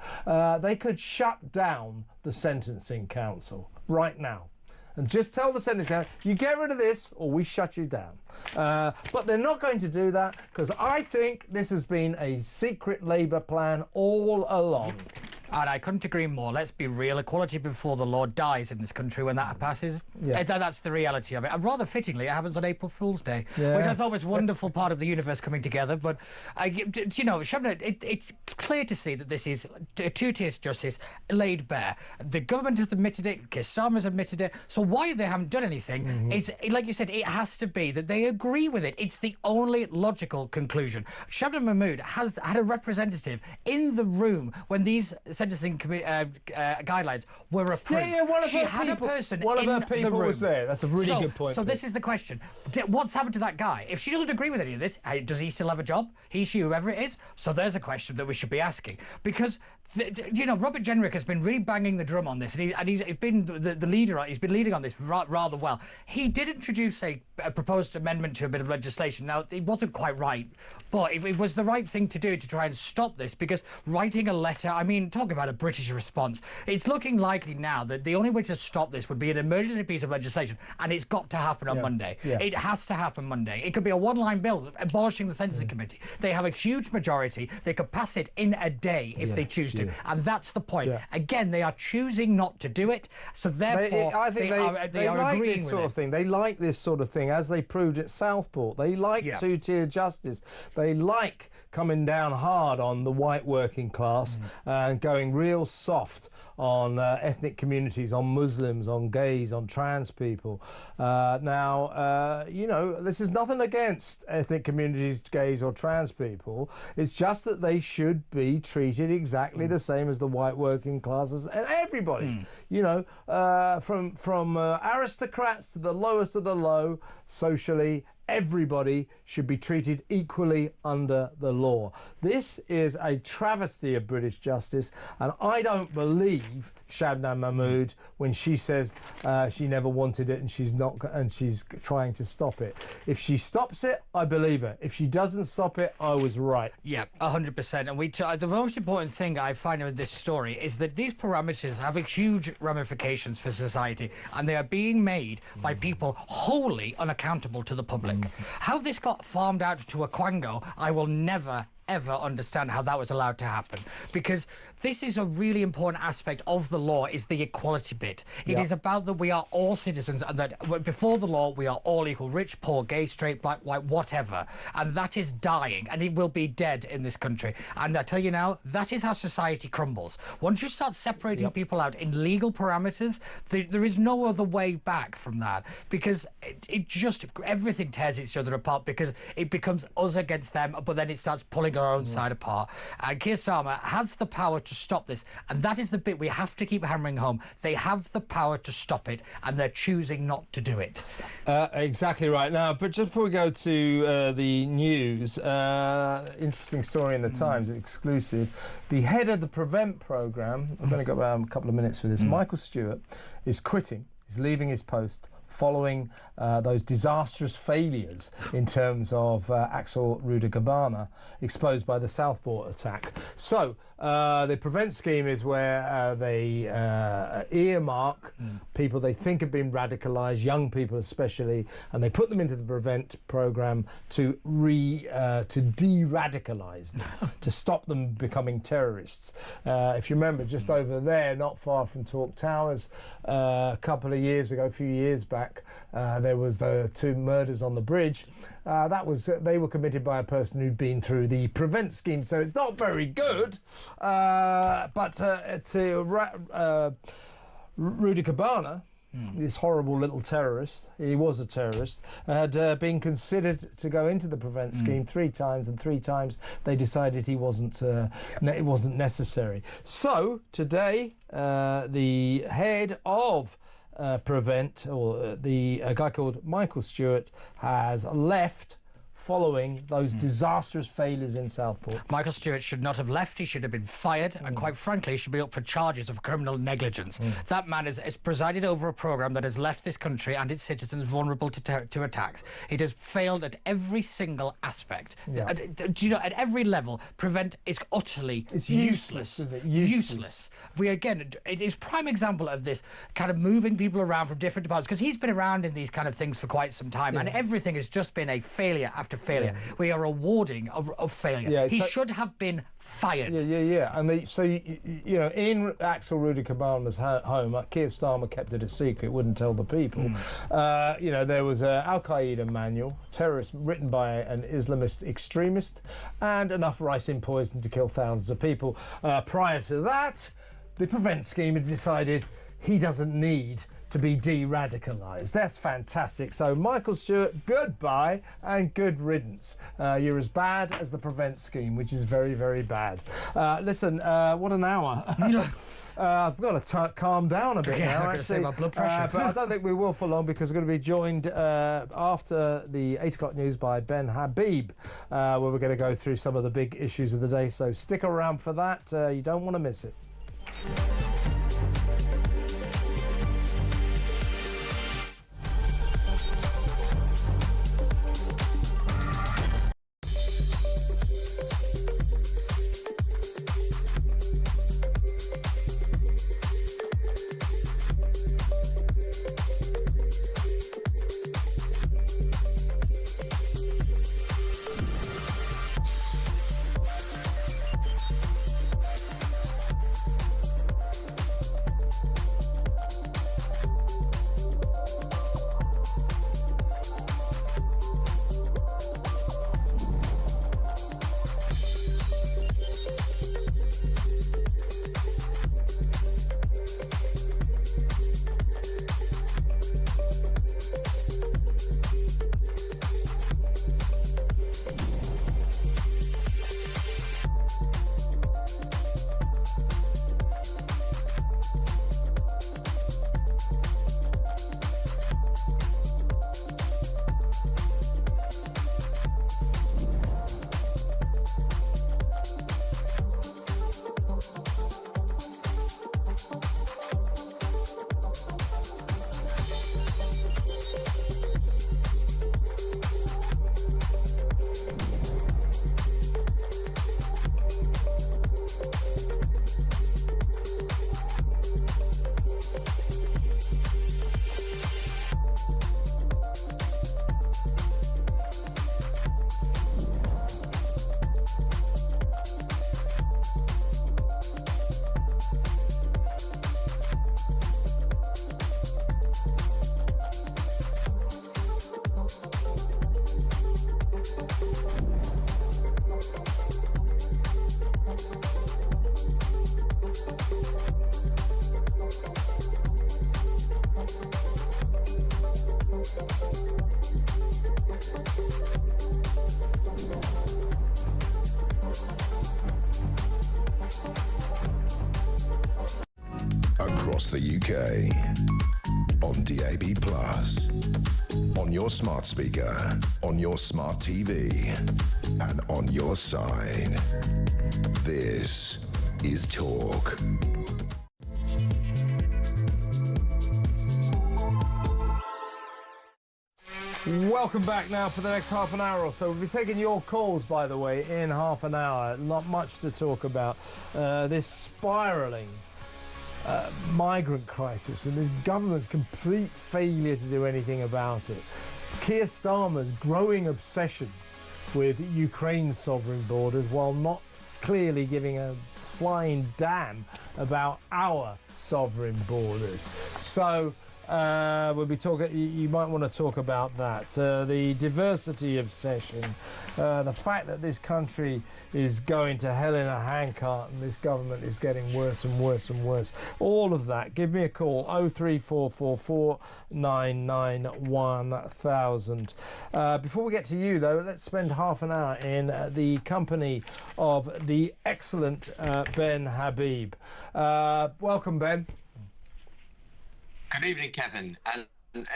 They could shut down the Sentencing Council right now. And just tell the Sentencing Council, you get rid of this or we shut you down. But they're not going to do that because I think this has been a secret Labour plan all along. And I couldn't agree more. Let's be real. Equality before the law dies in this country when that passes. Yeah. That's the reality of it. And rather fittingly, it happens on April Fool's Day, which I thought was a wonderful part of the universe coming together. But, you know, Shabnam, it's clear to see that this is two-tier justice laid bare. The government has admitted it. Keir Starmer has admitted it. So why they haven't done anything is, like you said, it has to be that they agree with it. It's the only logical conclusion. Shabnam Mahmood has had a representative in the room when these sentencing guidelines were approved. One of she her had people, a person one of in her people the room. was there. That's a really good point. So this is the question. What's happened to that guy? If she doesn't agree with any of this, does he still have a job? He, she, whoever it is? So there's a question that we should be asking. Because, Robert Jenrick has been really banging the drum on this, and he's been the leader. He's been leading on this rather well. He did introduce a proposed amendment to a bit of legislation. Now, it wasn't quite right, but it was the right thing to do to try and stop this, because writing a letter, I mean, talk about a British response. It's looking likely now that the only way to stop this would be an emergency piece of legislation, and it's got to happen on Monday. Yeah. It has to happen Monday. It could be a one-line bill abolishing the sentencing committee. They have a huge majority. They could pass it in a day if they choose to, and that's the point. Again, they are choosing not to do it, so therefore I think they are like agreeing this with sort it. of thing. They like this sort of thing, as they proved at Southport. They like two-tier justice. They like coming down hard on the white working class and going real soft on ethnic communities, on Muslims, on gays, on trans people. This is nothing against ethnic communities, gays or trans people. It's just that they should be treated exactly the same as the white working classes and everybody. From aristocrats to the lowest of the low, socially, everybody should be treated equally under the law. This is a travesty of British justice, and I don't believe Shabnam Mahmood when she says she never wanted it and she's trying to stop it. If she stops it, I believe her. If she doesn't stop it, I was right. Yeah, 100%. And the most important thing I find in this story is that these parameters have huge ramifications for society, and they are being made by people wholly unaccountable to the public. How this got farmed out to a Quango, I will never ever understand how that was allowed to happen, because this is a really important aspect of the law, is the equality bit. It is about that we are all citizens, and that before the law we are all equal, rich, poor, gay, straight, black, white, whatever, and that is dying, and it will be dead in this country. And I tell you now, that is how society crumbles. Once you start separating people out in legal parameters, there is no other way back from that, because everything tears each other apart, because it becomes us against them, but then it starts pulling our own side apart. And Keir Starmer has the power to stop this, and that is the bit we have to keep hammering home. They have the power to stop it, and they're choosing not to do it. Exactly right. Now, but just before we go to the news, interesting story in the Times, exclusive. The head of the Prevent programme, I've only got about a couple of minutes for this, Michael Stewart, is quitting. He's leaving his post following those disastrous failures in terms of Axel Rudagabana, exposed by the Southport attack. So the Prevent scheme is where they earmark people they think have been radicalised, young people especially, and they put them into the Prevent programme to de-radicalise them, to stop them becoming terrorists. If you remember, just over there, not far from Talk Towers, a few years back, there was the two murders on the bridge. They were committed by a person who'd been through the Prevent scheme, so it's not very good. Rudy Cabana, this horrible little terrorist, he was a terrorist, had been considered to go into the Prevent scheme 3 times, and 3 times they decided it wasn't necessary. So today, the head of Prevent, or a guy called Michael Stewart, has left following those disastrous failures in Southport. Michael Stewart should not have left. He should have been fired, and quite frankly, he should be up for charges of criminal negligence. That man has presided over a programme that has left this country and its citizens vulnerable to attacks. It has failed at every single aspect. At every level, Prevent is utterly useless. Isn't it? Useless. It is prime example of this kind of moving people around from different departments, because he's been around in these kind of things for quite some time, and everything has just been a failure after failure. We are awarding of failure. He should have been fired. And in Axel Rudagabana's home, Keir Starmer kept it a secret, wouldn't tell the people. There was an Al-Qaeda manual, terrorist, written by an Islamist extremist, and enough rice in poison to kill thousands of people. Prior to that, the Prevent scheme had decided he doesn't need to be de-radicalised. That's fantastic. So, Michael Stewart, goodbye and good riddance. You're as bad as the Prevent scheme, which is very, very bad. Listen, what an hour. I've got to calm down a bit now, actually. Say my blood pressure. But I don't think we will for long, because we're going to be joined after the 8 o'clock news by Ben Habib, where we're going to go through some of the big issues of the day. So stick around for that. You don't want to miss it. Across the UK, on DAB+, on your smart speaker, on your smart TV, and on your side. This is Talk. Welcome back now for the next half an hour or so. We'll be taking your calls, by the way, in half an hour. Not much to talk about. This spiralling migrant crisis and this government's complete failure to do anything about it. Keir Starmer's growing obsession with Ukraine's sovereign borders, while not clearly giving a flying damn about our sovereign borders. So we'll be talking. You might want to talk about that. The diversity obsession, the fact that this country is going to hell in a handcart and this government is getting worse and worse and worse. All of that. Give me a call. 03444 991 1000. Before we get to you, though, let's spend half an hour in the company of the excellent Ben Habib. Welcome, Ben. Good evening, Kevin, and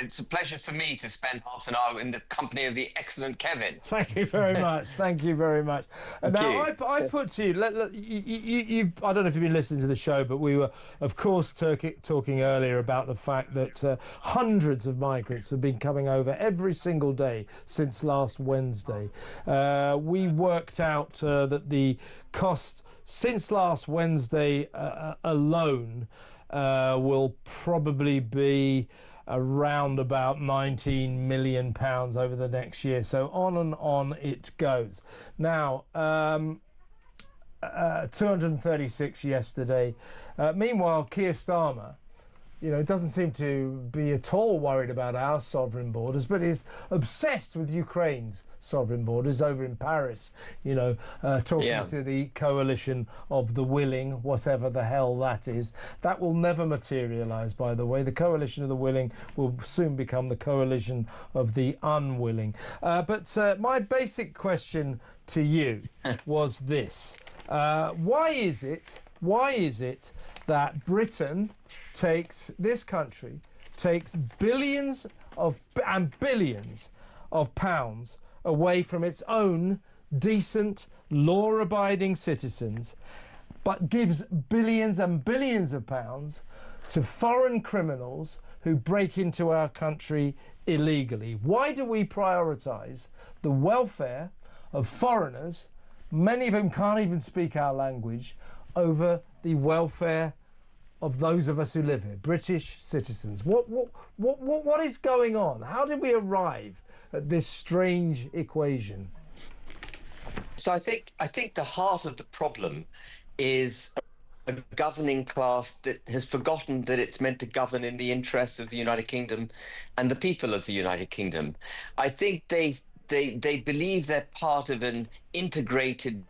it's a pleasure for me to spend half an hour in the company of the excellent Kevin. Thank you very much. Thank you very much. Now, I put to you, you, I don't know if you've been listening to the show, but we were, of course, talking earlier about the fact that hundreds of migrants have been coming over every single day since last Wednesday. We worked out that the cost since last Wednesday alone will probably be around about £19 million over the next year. So on and on it goes. Now, 236 yesterday. Meanwhile, Keir Starmer doesn't seem to be at all worried about our sovereign borders, but is obsessed with Ukraine's sovereign borders over in Paris, talking to the coalition of the willing, whatever the hell that is. That will never materialise, by the way. The coalition of the willing will soon become the coalition of the unwilling. But my basic question to you was this. Why is it that Britain this country takes billions and billions of pounds away from its own decent, law-abiding citizens, but gives billions and billions of pounds to foreign criminals who break into our country illegally? Why do we prioritise the welfare of foreigners, many of whom can't even speak our language, over the welfare of those of us who live here, British citizens? What is going on? How did we arrive at this strange equation? So I think the heart of the problem is a governing class that has forgotten that it's meant to govern in the interests of the United Kingdom and the people of the United Kingdom. I think they believe they're part of an integrated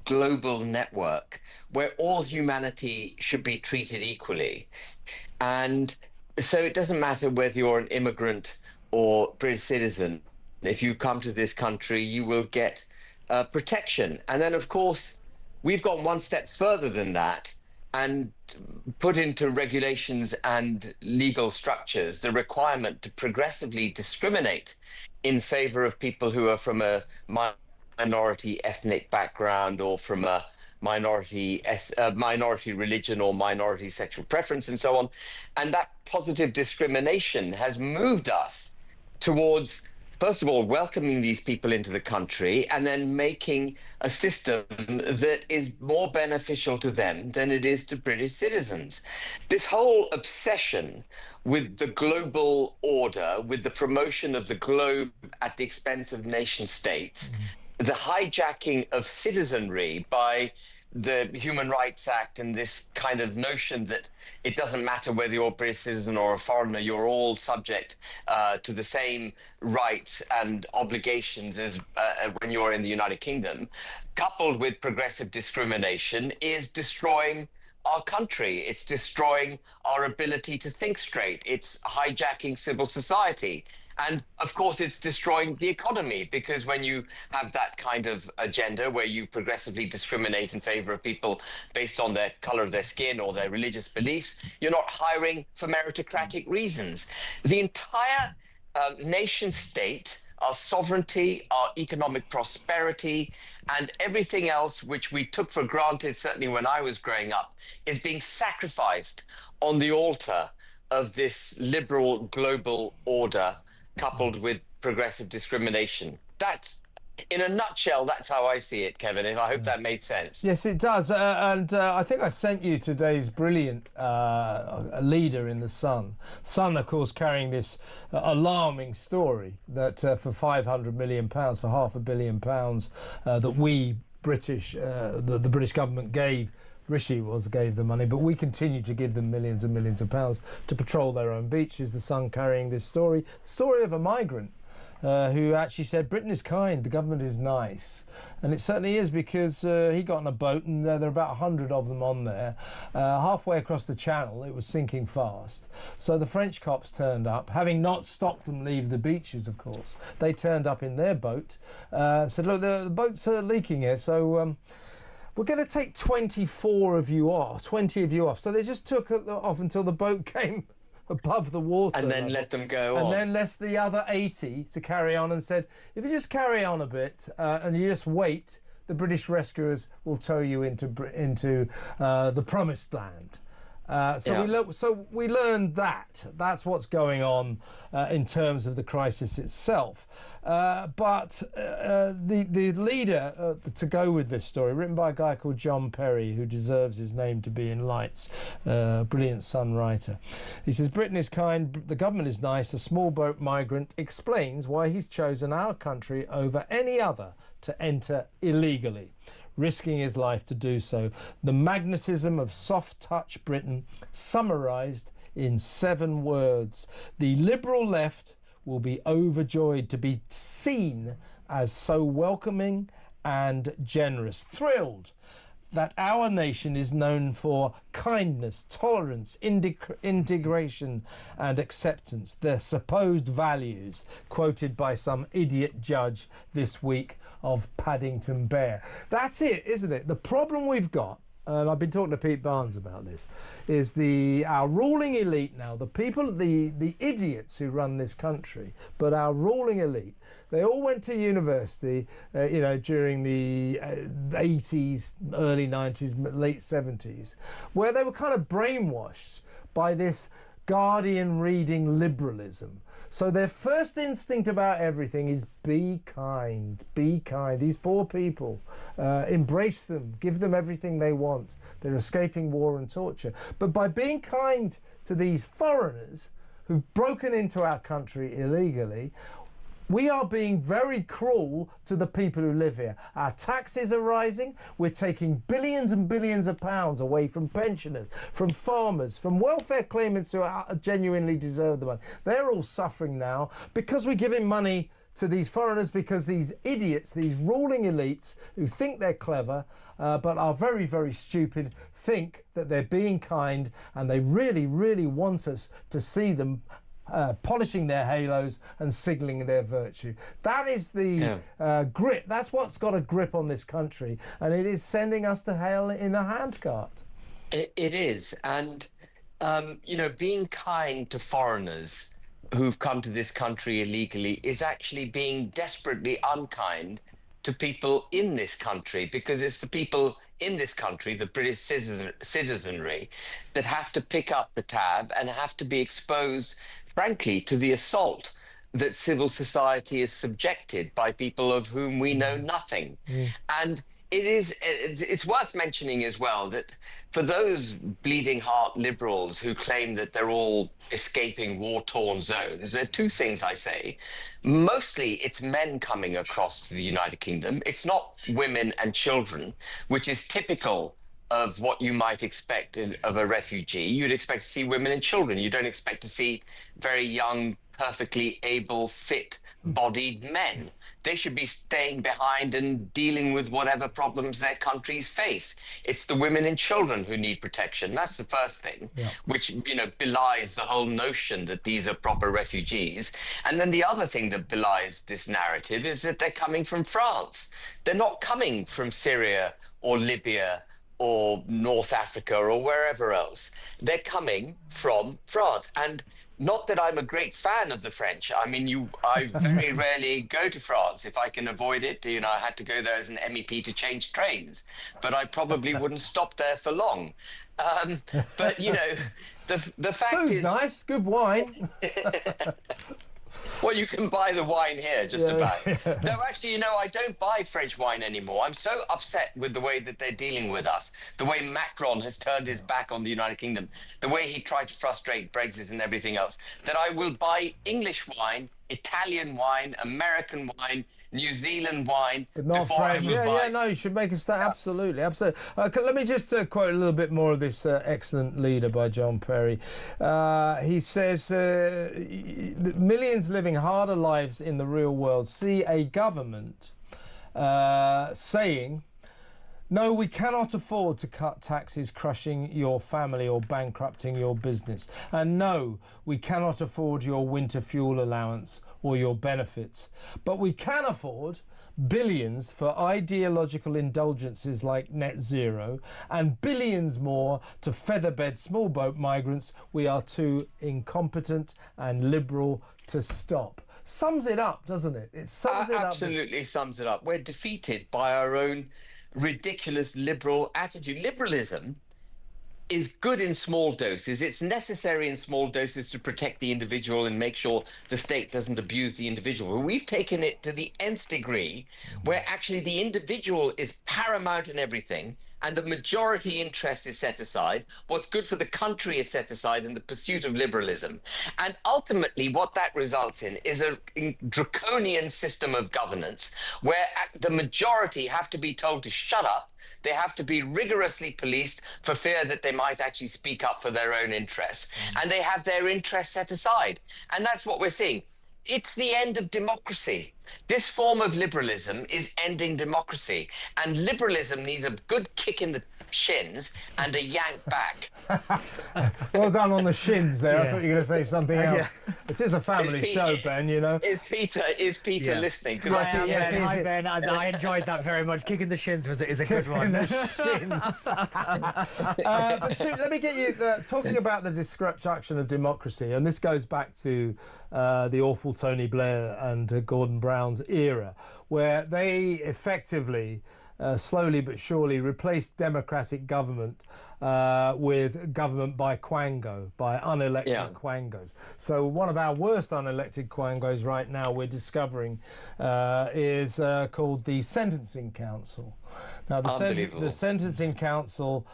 global network where all humanity should be treated equally. And so it doesn't matter whether you're an immigrant or British citizen. If you come to this country, you will get protection. And then, of course, we've gone one step further than that and put into regulations and legal structures the requirement to progressively discriminate in favor of people who are from a minority ethnic background or from a minority religion or minority sexual preference and so on. And that positive discrimination has moved us towards, first of all, welcoming these people into the country and then making a system that is more beneficial to them than it is to British citizens. This whole obsession with the global order, with the promotion of the globe at the expense of nation states, the hijacking of citizenry by the Human Rights Act and this kind of notion that it doesn't matter whether you're a British citizen or a foreigner, you're all subject to the same rights and obligations as when you're in the United Kingdom, coupled with progressive discrimination, is destroying our country. It's destroying our ability to think straight. It's hijacking civil society. And of course, it's destroying the economy, because when you have that kind of agenda where you progressively discriminate in favor of people based on their color of their skin or their religious beliefs, you're not hiring for meritocratic reasons. The entire nation state, our sovereignty, our economic prosperity, and everything else which we took for granted, certainly when I was growing up, is being sacrificed on the altar of this liberal global order coupled with progressive discrimination. That's, in a nutshell, that's how I see it, Kevin. I hope that made sense. Yes, it does. And I think I sent you today's brilliant leader in The Sun. Sun, of course, carrying this alarming story that for £500 million, for £500 million, that we British, the British government gave gave the money, but we continue to give them millions and millions of pounds to patrol their own beaches. The Sun carrying this story, the story of a migrant who actually said Britain is kind, the government is nice. And it certainly is, because he got on a boat and there are about 100 of them on there. Halfway across the channel, it was sinking fast. So the French cops turned up, having not stopped them leave the beaches, of course. They turned up in their boat, said, look, the boat's leaking here, so we're going to take 24 of you off, 20 of you off. So they just took it off until the boat came above the water. And then let them go on. And then left the other 80 to carry on and said, if you just carry on a bit and you just wait, the British rescuers will tow you into the promised land. So we learned that. That's what's going on in terms of the crisis itself. But the leader to go with this story, written by a guy called John Perry, who deserves his name to be in lights, brilliant Sun writer. He says, Britain is kind, the government is nice, a small boat migrant explains why he's chosen our country over any other to enter illegally, risking his life to do so. The magnetism of soft-touch Britain, summarised in 7 words. The liberal left will be overjoyed to be seen as so welcoming and generous, thrilled that our nation is known for kindness, tolerance, integration and acceptance, the supposed values quoted by some idiot judge this week of Paddington Bear. That's it, isn't it? The problem we've got, and I've been talking to Pete Barnes about this, is our ruling elite now, the people, the idiots who run this country, but our ruling elite, they all went to university, during the 80s, early 90s, late 70s, where they were kind of brainwashed by this Guardian reading liberalism. So their first instinct about everything is be kind, be kind. These poor people, embrace them, give them everything they want. They're escaping war and torture. But by being kind to these foreigners who've broken into our country illegally, we are being very cruel to the people who live here. Our taxes are rising. We're taking billions and billions of pounds away from pensioners, from farmers, from welfare claimants who genuinely deserve the money. They're all suffering now because we're giving money to these foreigners, because these idiots, these ruling elites who think they're clever but are very, very stupid, think that they're being kind, and they really, really want us to see them polishing their halos and signalling their virtue. That is the grip. That's what's got a grip on this country, and it is sending us to hell in a handcart. It is. And, being kind to foreigners who've come to this country illegally is actually being desperately unkind to people in this country, because it's the people in this country, the British citizenry, that have to pick up the tab and have to be exposed, frankly, to the assault that civil society is subjected by people of whom we know nothing. And it's worth mentioning as well that for those bleeding heart liberals who claim that they're all escaping war-torn zones, there are 2 things I say. Mostly it's men coming across to the United Kingdom. It's not women and children, which is typical of what you might expect of a refugee. You'd expect to see women and children. You don't expect to see very young, perfectly able, fit-bodied men. They should be staying behind and dealing with whatever problems their countries face. It's the women and children who need protection. That's the first thing, which, belies the whole notion that these are proper refugees. And then the other thing that belies this narrative is that they're coming from France. They're not coming from Syria or Libya or North Africa or wherever else. They're coming from France. And not that I'm a great fan of the French. I mean, I very rarely go to France. If I can avoid it, I had to go there as an MEP to change trains. But I probably wouldn't stop there for long. But, the fact Food's is... nice, good wine. Well, you can buy the wine here, just about. No, actually, I don't buy French wine anymore. I'm so upset with the way that they're dealing with us, the way Macron has turned his back on the United Kingdom, the way he tried to frustrate Brexit and everything else, that I will buy English wine, Italian wine, American wine, New Zealand wine, but not French. No, you should make a start. Absolutely. Let me just quote a little bit more of this excellent leader by John Perry. He says, millions living harder lives in the real world see a government saying, no, we cannot afford to cut taxes, crushing your family or bankrupting your business. And no, we cannot afford your winter fuel allowance or your benefits. But we can afford billions for ideological indulgences like net zero and billions more to featherbed small boat migrants we are too incompetent and liberal to stop. Sums it up, doesn't it? It sums it up. Absolutely sums it up. We're defeated by our own ridiculous liberal attitude. Liberalism is good in small doses. It's necessary in small doses to protect the individual and make sure the state doesn't abuse the individual. But we've taken it to the nth degree, where actually the individual is paramount in everything, and the majority interest is set aside. What's good for the country is set aside in the pursuit of liberalism. And ultimately, what that results in is a draconian system of governance where the majority have to be told to shut up. They have to be rigorously policed for fear that they might actually speak up for their own interests. And they have their interests set aside. And that's what we're seeing. It's the end of democracy. This form of liberalism is ending democracy. And liberalism needs a good kick in the shins and a yank back. Well done on the shins there. I thought you were going to say something else. It is a family show, Ben, you know. Is Peter listening? Hi, Ben. I enjoyed that very much. Kicking the shins is a good one. The shins. But Sue, let me get you talking about the destruction of democracy, and this goes back to the awful Tony Blair and Gordon Brown's era, where they effectively slowly but surely replaced democratic government with government by Quango, by unelected Quangos. So one of our worst unelected Quangos right now we're discovering is called the Sentencing Council. Now the Sentencing Council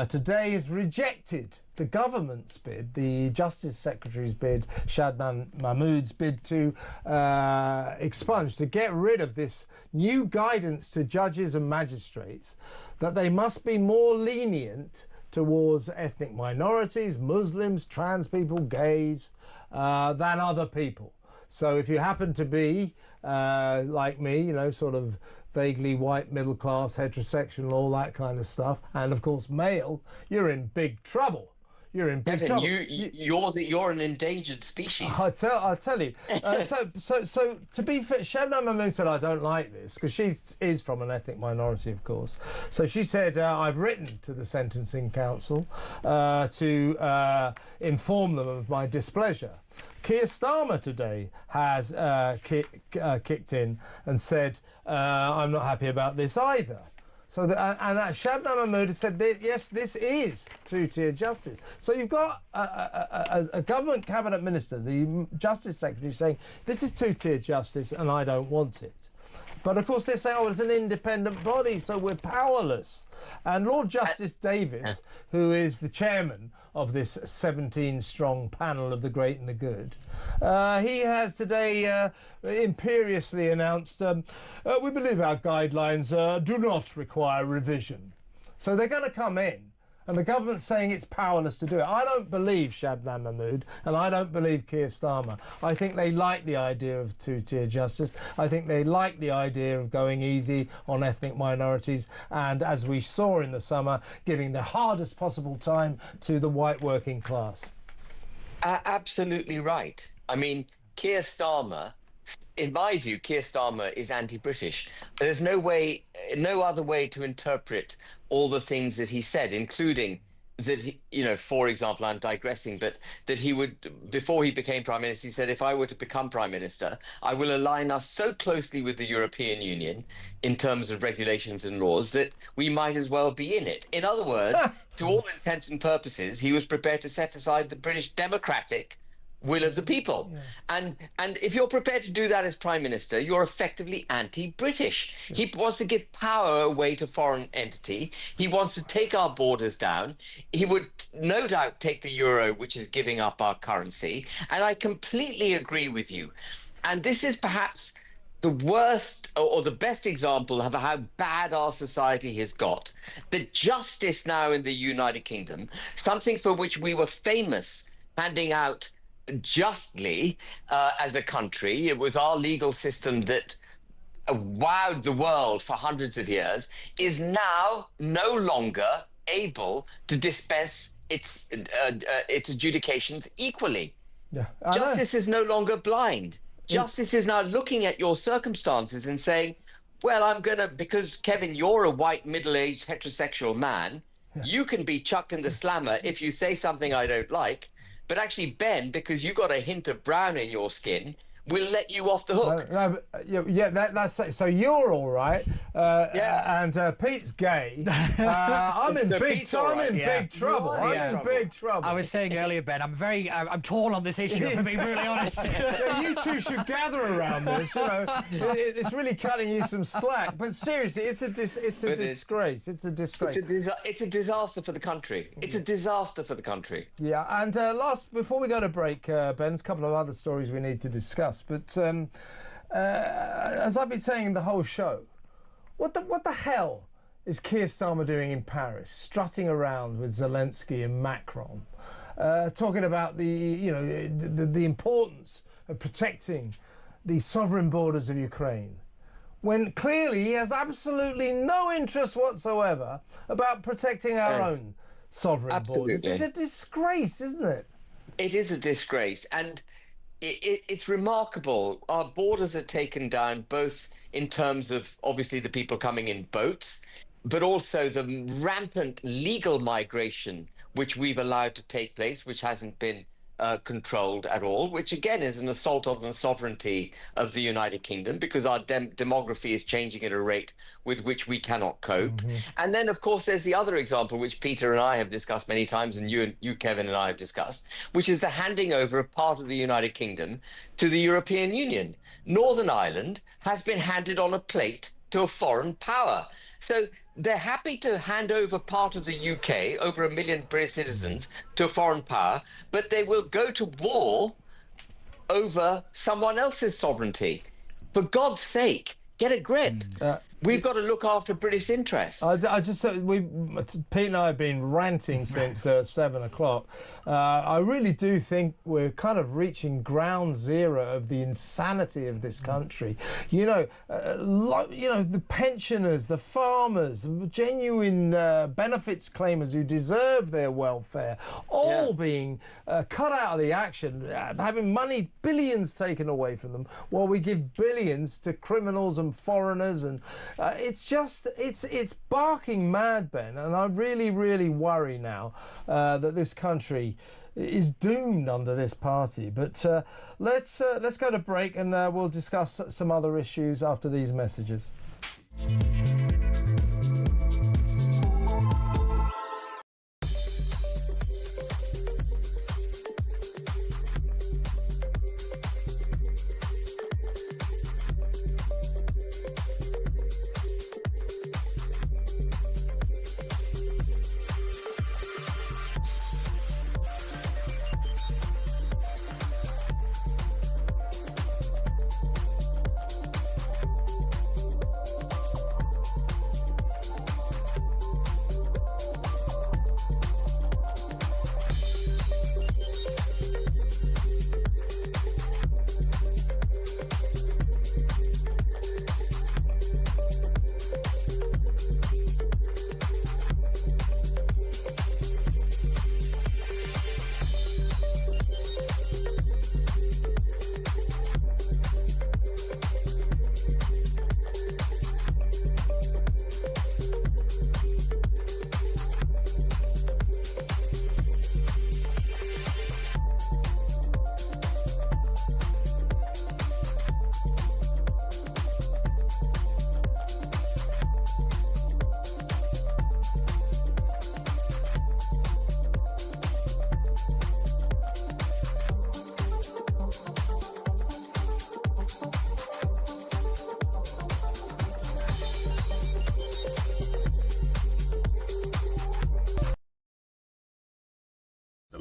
today has rejected the government's bid, the Justice Secretary's bid, Shadman Mahmood's bid to expunge, to get rid of this new guidance to judges and magistrates that they must be more lenient towards ethnic minorities, Muslims, trans people, gays, than other people. So if you happen to be, like me, you know, sort of vaguely white, middle class, heterosexual, all that kind of stuff, and of course male, you're in big trouble. You're in big trouble. You're an endangered species. I'll tell you. So to be fair, Shabnam Mahmood said, I don't like this, because she is from an ethnic minority, of course. So she said, I've written to the Sentencing Council to inform them of my displeasure. Keir Starmer today has kicked in and said, I'm not happy about this either. So Shabnam Mahmood has said, yes, this is two-tier justice. So you've got a government cabinet minister, the Justice Secretary, saying, this is two-tier justice and I don't want it. But of course they're saying, oh, it's an independent body, so we're powerless. And Lord Justice Davis, who is the chairman of this 17-strong panel of the great and the good, he has today imperiously announced, we believe our guidelines do not require revision. So they're going to come in. And the government's saying it's powerless to do it. I don't believe Shabnam Mahmood, and I don't believe Keir Starmer. I think they like the idea of two-tier justice. I think they like the idea of going easy on ethnic minorities and, as we saw in the summer, giving the hardest possible time to the white working class. Absolutely right. I mean, Keir Starmer, in my view, Keir Starmer is anti-British. There's no other way to interpret all the things that he said, including that, for example, I'm digressing, but that he would, before he became Prime Minister, he said, if I were to become Prime Minister, I will align us so closely with the European Union in terms of regulations and laws that we might as well be in it. In other words, to all intents and purposes, he was prepared to set aside the British democratic will of the people. And if you're prepared to do that as Prime Minister, you're effectively anti-British. He wants to give power away to foreign entity. He wants to take our borders down. He would no doubt take the euro, which is giving up our currency. And I completely agree with you. And this is perhaps the worst or the best example of how bad our society has got. The justice now in the United Kingdom, something for which we were famous handing out justly as a country. It was our legal system that wowed the world for hundreds of years, is now no longer able to dispense its adjudications equally. Justice is no longer blind. Justice is now looking at your circumstances and saying, well, because Kevin, you're a white middle-aged heterosexual man, you can be chucked in the slammer if you say something I don't like. But actually, Ben, because you got a hint of brown in your skin, we'll let you off the hook. That's so you're all right. And Pete's gay. I'm in big trouble. I'm in big trouble. I was saying earlier, Ben, I'm torn on this issue, if I'm being brutally honest. You two should gather around this. It's really cutting you some slack. But seriously, it's a disgrace. It's a disgrace. It's a disaster for the country. It's a disaster for the country. Yeah, and before we go to break, Ben, there's a couple of other stories we need to discuss. But as I've been saying the whole show, what the hell is Keir Starmer doing in Paris, strutting around with Zelensky and Macron, talking about the importance of protecting the sovereign borders of Ukraine, when clearly he has absolutely no interest whatsoever about protecting our own sovereign borders? It's a disgrace, isn't it? It is a disgrace, and it's remarkable. Our borders are taken down, both in terms of obviously the people coming in boats, but also the rampant legal migration which we've allowed to take place, which hasn't been controlled at all, which again is an assault on the sovereignty of the United Kingdom, because our demography is changing at a rate with which we cannot cope. Mm-hmm. And then, of course, there's the other example, which Peter and I have discussed many times, and you, Kevin, and I have discussed, which is the handing over of part of the United Kingdom to the European Union. Northern Ireland has been handed on a plate to a foreign power. So they're happy to hand over part of the UK, over 1 million British citizens, to a foreign power, but they will go to war over someone else's sovereignty. For God's sake, get a grip. We've got to look after British interests. Pete and I have been ranting since 7 o'clock. I really do think we're kind of reaching ground zero of the insanity of this country. The pensioners, the farmers, genuine benefits claimers who deserve their welfare, all being cut out of the action, having money, billions taken away from them, while we give billions to criminals and foreigners. And it's barking mad, Ben, and I really, really worry now that this country is doomed under this party. But let's go to break, and we'll discuss some other issues after these messages.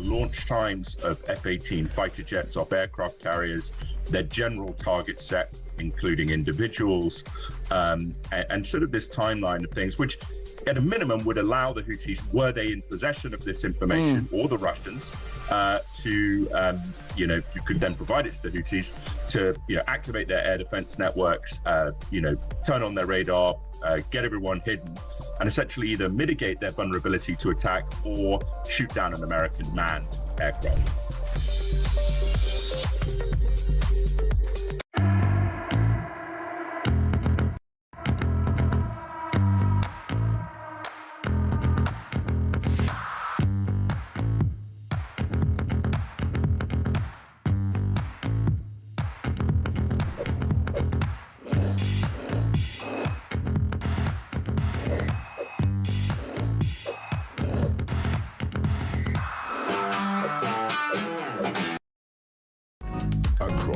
Launch times of F-18 fighter jets off aircraft carriers, their general target set, including individuals, and sort of this timeline of things, which at a minimum would allow the Houthis, were they in possession of this information, or the Russians, you could then provide it to the Houthis to, activate their air defense networks, turn on their radar, get everyone hidden, and essentially either mitigate their vulnerability to attack or shoot down an American manned aircraft.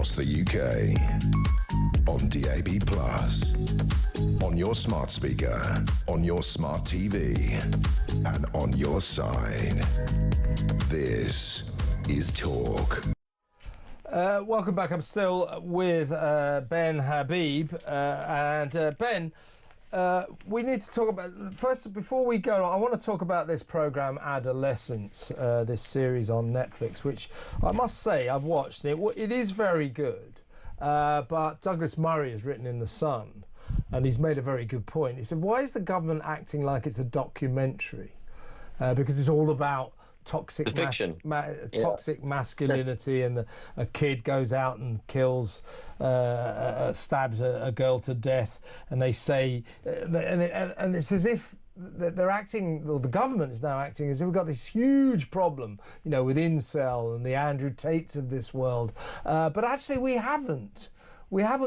across the UK. On DAB+, on your smart speaker, on your smart TV, and on your side. This is Talk. Welcome back. I'm still with Ben Habib. Ben, we need to talk about, first, before we go on, I want to talk about this programme Adolescence, this series on Netflix, which I must say I've watched. It is very good, but Douglas Murray has written in The Sun, and he's made a very good point. He said, why is the government acting like it's a documentary? Because it's all about toxic masculinity, and a kid goes out and kills, stabs a girl to death, and they say, and it's as if they're acting, or the government is now acting as if we've got this huge problem, you know, with incel and the Andrew Tates of this world, but actually we haven't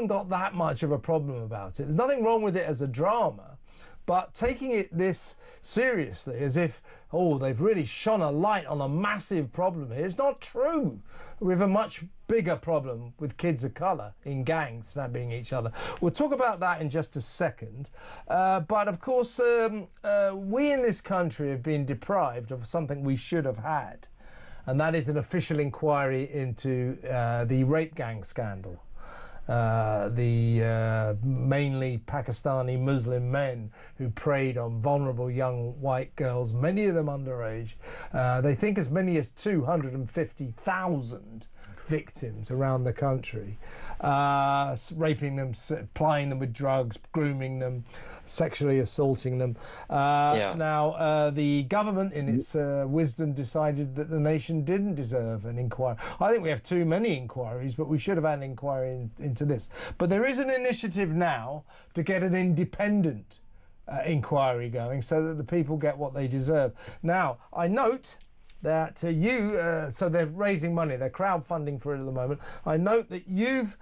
got that much of a problem about it. There's nothing wrong with it as a drama. But taking it this seriously, as if, oh, they've really shone a light on a massive problem here, it's not true. We have a much bigger problem with kids of colour in gangs stabbing each other. We'll talk about that in just a second. But of course, we in this country have been deprived of something we should have had, and that is an official inquiry into the rape gang scandal. The mainly Pakistani Muslim men who preyed on vulnerable young white girls, many of them underage. They think as many as 250,000 victims around the country, raping them, plying them with drugs, grooming them, sexually assaulting them. Now, the government, in its wisdom, decided that the nation didn't deserve an inquiry. I think we have too many inquiries, but we should have had an inquiry into this. But there is an initiative now to get an independent inquiry going so that the people get what they deserve. Now, I note that so they're raising money, they're crowdfunding for it at the moment. I note that you've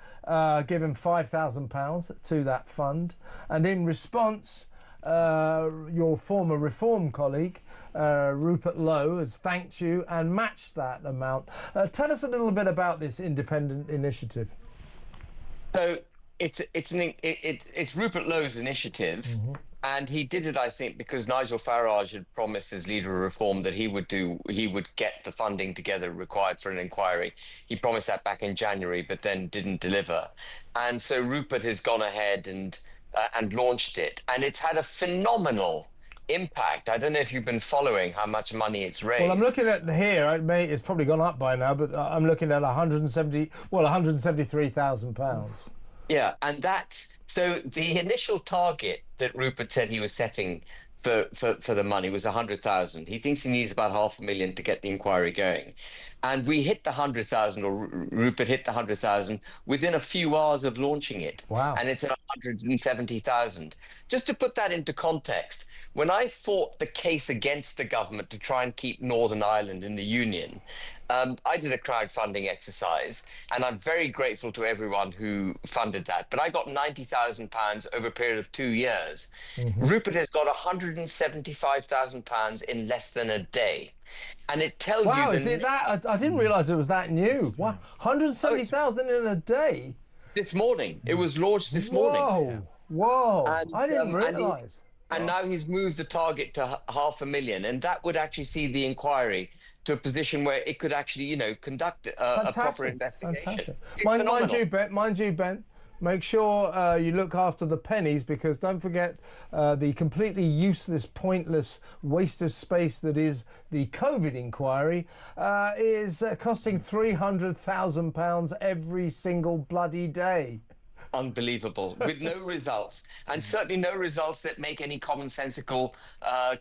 given £5,000 to that fund, and in response, your former Reform colleague, Rupert Lowe, has thanked you and matched that amount. Tell us a little bit about this independent initiative. So it's Rupert Lowe's initiative, and he did it, I think, because Nigel Farage had promised as leader of Reform that he would get the funding together required for an inquiry. He promised that back in January, but then didn't deliver. And so Rupert has gone ahead and launched it, and it's had a phenomenal impact. I don't know if you've been following how much money it's raised. Well, I'm looking at here. It's probably gone up by now, but I'm looking at £173,000. Yeah, and that's so the initial target that Rupert said he was setting for the money was 100,000. He thinks he needs about 500,000 to get the inquiry going, and we hit the 100,000, or Rupert hit the 100,000 within a few hours of launching it. Wow! And it's at 170,000. Just to put that into context, when I fought the case against the government to try and keep Northern Ireland in the Union, I did a crowdfunding exercise, and I'm very grateful to everyone who funded that. But I got £90,000 over a period of 2 years. Rupert has got £175,000 in less than a day. And it tells you... Wow, is it that? I didn't realise it was that new. Wow, 170,000 in a day? This morning. It was launched this morning. Whoa, and, I didn't realise. And now he's moved the target to 500,000, and that would actually see the inquiry to a position where it could actually, conduct a proper investigation. Mind you, Ben, make sure you look after the pennies, because don't forget the completely useless, pointless waste of space that is the COVID inquiry is costing £300,000 every single bloody day. Unbelievable, with no results, and certainly no results that make any commonsensical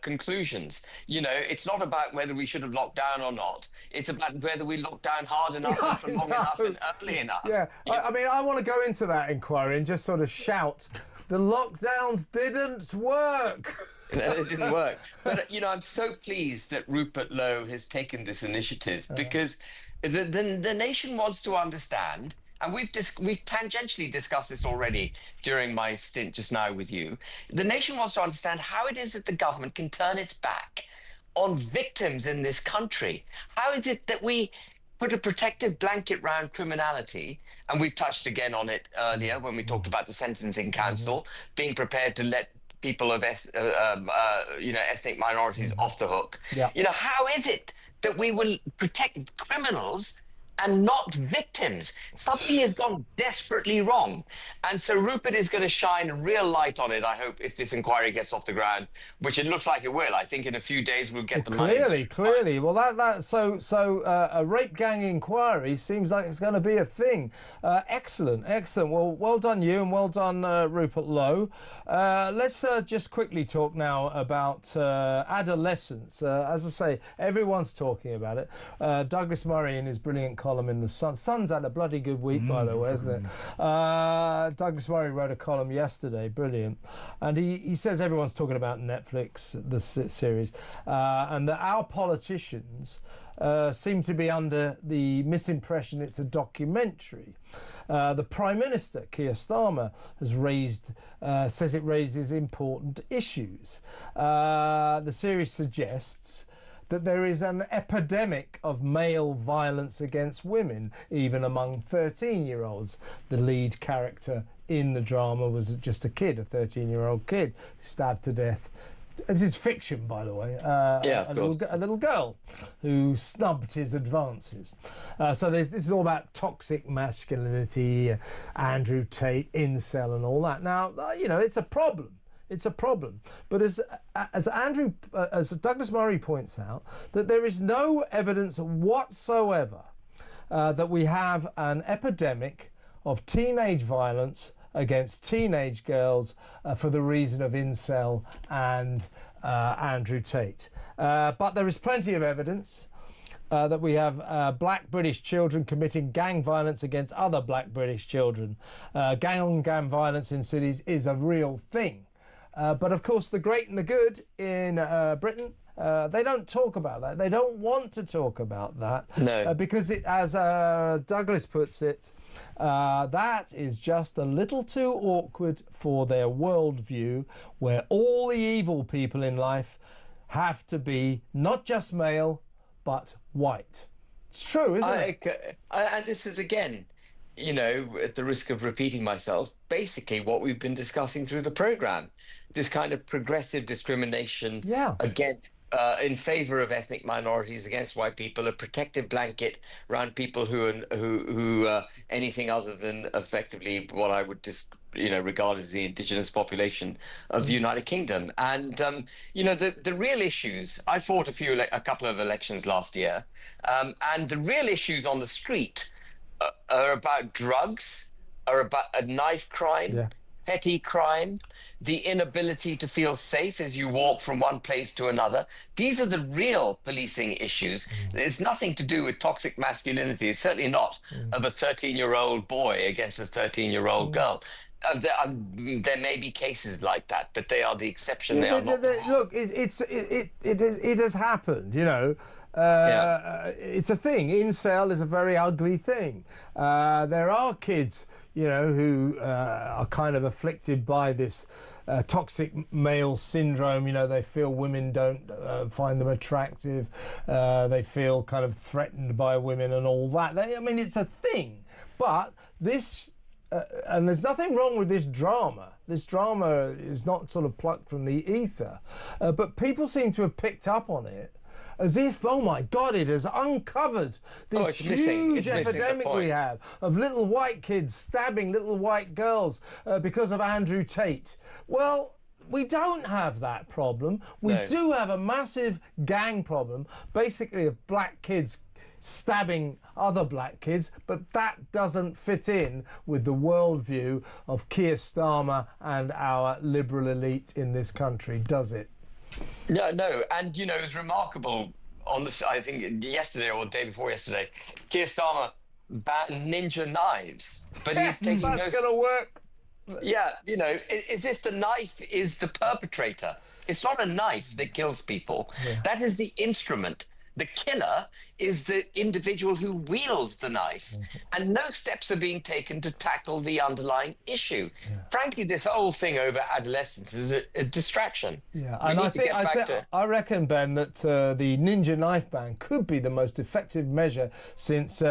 conclusions. It's not about whether we should have locked down or not. It's about whether we locked down hard enough and for long enough and early enough. Yeah, I mean, I want to go into that inquiry and just sort of shout, the lockdowns didn't work. No, it didn't work. But, I'm so pleased that Rupert Lowe has taken this initiative, because the nation wants to understand. And we've tangentially discussed this already during my stint just now with you. The nation wants to understand how it is that the government can turn its back on victims in this country. How is it that we put a protective blanket round criminality, and we've touched again on it earlier when we talked about the Sentencing Council being prepared to let people of ethnic minorities off the hook. Yeah. How is it that we will protect criminals and not victims? Something has gone desperately wrong. And so Rupert is going to shine a real light on it, I hope, if this inquiry gets off the ground, which it looks like it will. I think in a few days we'll get the money. Clearly. Well, a rape gang inquiry seems like it's going to be a thing. Excellent. Well done you, and well done Rupert Lowe. Let's just quickly talk now about adolescence. As I say, everyone's talking about it. Douglas Murray in his brilliant column in the Sun. Sun's had a bloody good week, by the way, hasn't it? Douglas Murray wrote a column yesterday, brilliant, and he says everyone's talking about Netflix, the series, and that our politicians seem to be under the misimpression it's a documentary. The Prime Minister, Keir Starmer, says it raises important issues. The series suggests that there is an epidemic of male violence against women, even among 13-year-olds. The lead character in the drama was just a 13-year-old kid, stabbed to death. This is fiction, by the way. A little girl who snubbed his advances. So this is all about toxic masculinity, Andrew Tate, incel, and all that. Now, it's a problem. It's a problem. But as Douglas Murray points out, that there is no evidence whatsoever that we have an epidemic of teenage violence against teenage girls for the reason of incel and Andrew Tate. But there is plenty of evidence that we have black British children committing gang violence against other black British children. Gang-on-gang violence in cities is a real thing. But of course, the great and the good in Britain, they don't talk about that. They don't want to talk about that. No. Because, as Douglas puts it, that is just a little too awkward for their worldview, where all the evil people in life have to be not just male, but white. It's true, isn't it? And this is, again, at the risk of repeating myself, basically what we've been discussing through the programme. This kind of progressive discrimination against, in favour of ethnic minorities, against white people, a protective blanket around people who are anything other than effectively what I would regard as the indigenous population of the United Kingdom. And the real issues, I fought a couple of elections last year, and the real issues on the street are about drugs, are about a knife crime, petty crime, the inability to feel safe as you walk from one place to another. These are the real policing issues. It's nothing to do with toxic masculinity. It's certainly not of a 13-year-old boy against a 13-year-old girl. There may be cases like that, but they are the exception. They are not. Look, it has happened, It's a thing. Incel is a very ugly thing. There are kids, who are kind of afflicted by this toxic male syndrome. They feel women don't find them attractive. They feel kind of threatened by women and all that. It's a thing. But this... and there's nothing wrong with this drama. This drama is not sort of plucked from the ether. But people seem to have picked up on it as if, oh my God, it has uncovered this huge epidemic we have of little white kids stabbing little white girls because of Andrew Tate. Well, we don't have that problem. We do have a massive gang problem, basically of black kids stabbing other black kids, but that doesn't fit in with the worldview of Keir Starmer and our liberal elite in this country, does it? No, and it was remarkable I think yesterday or the day before yesterday, Keir Starmer banned ninja knives, but he's taking that's going to work. Yeah, as if the knife is the perpetrator. It's not a knife that kills people. That is the instrument The killer is the individual who wields the knife, and no steps are being taken to tackle the underlying issue. Frankly, this whole thing over adolescence is a distraction. Yeah, and I reckon, Ben, that the ninja knife ban could be the most effective measure since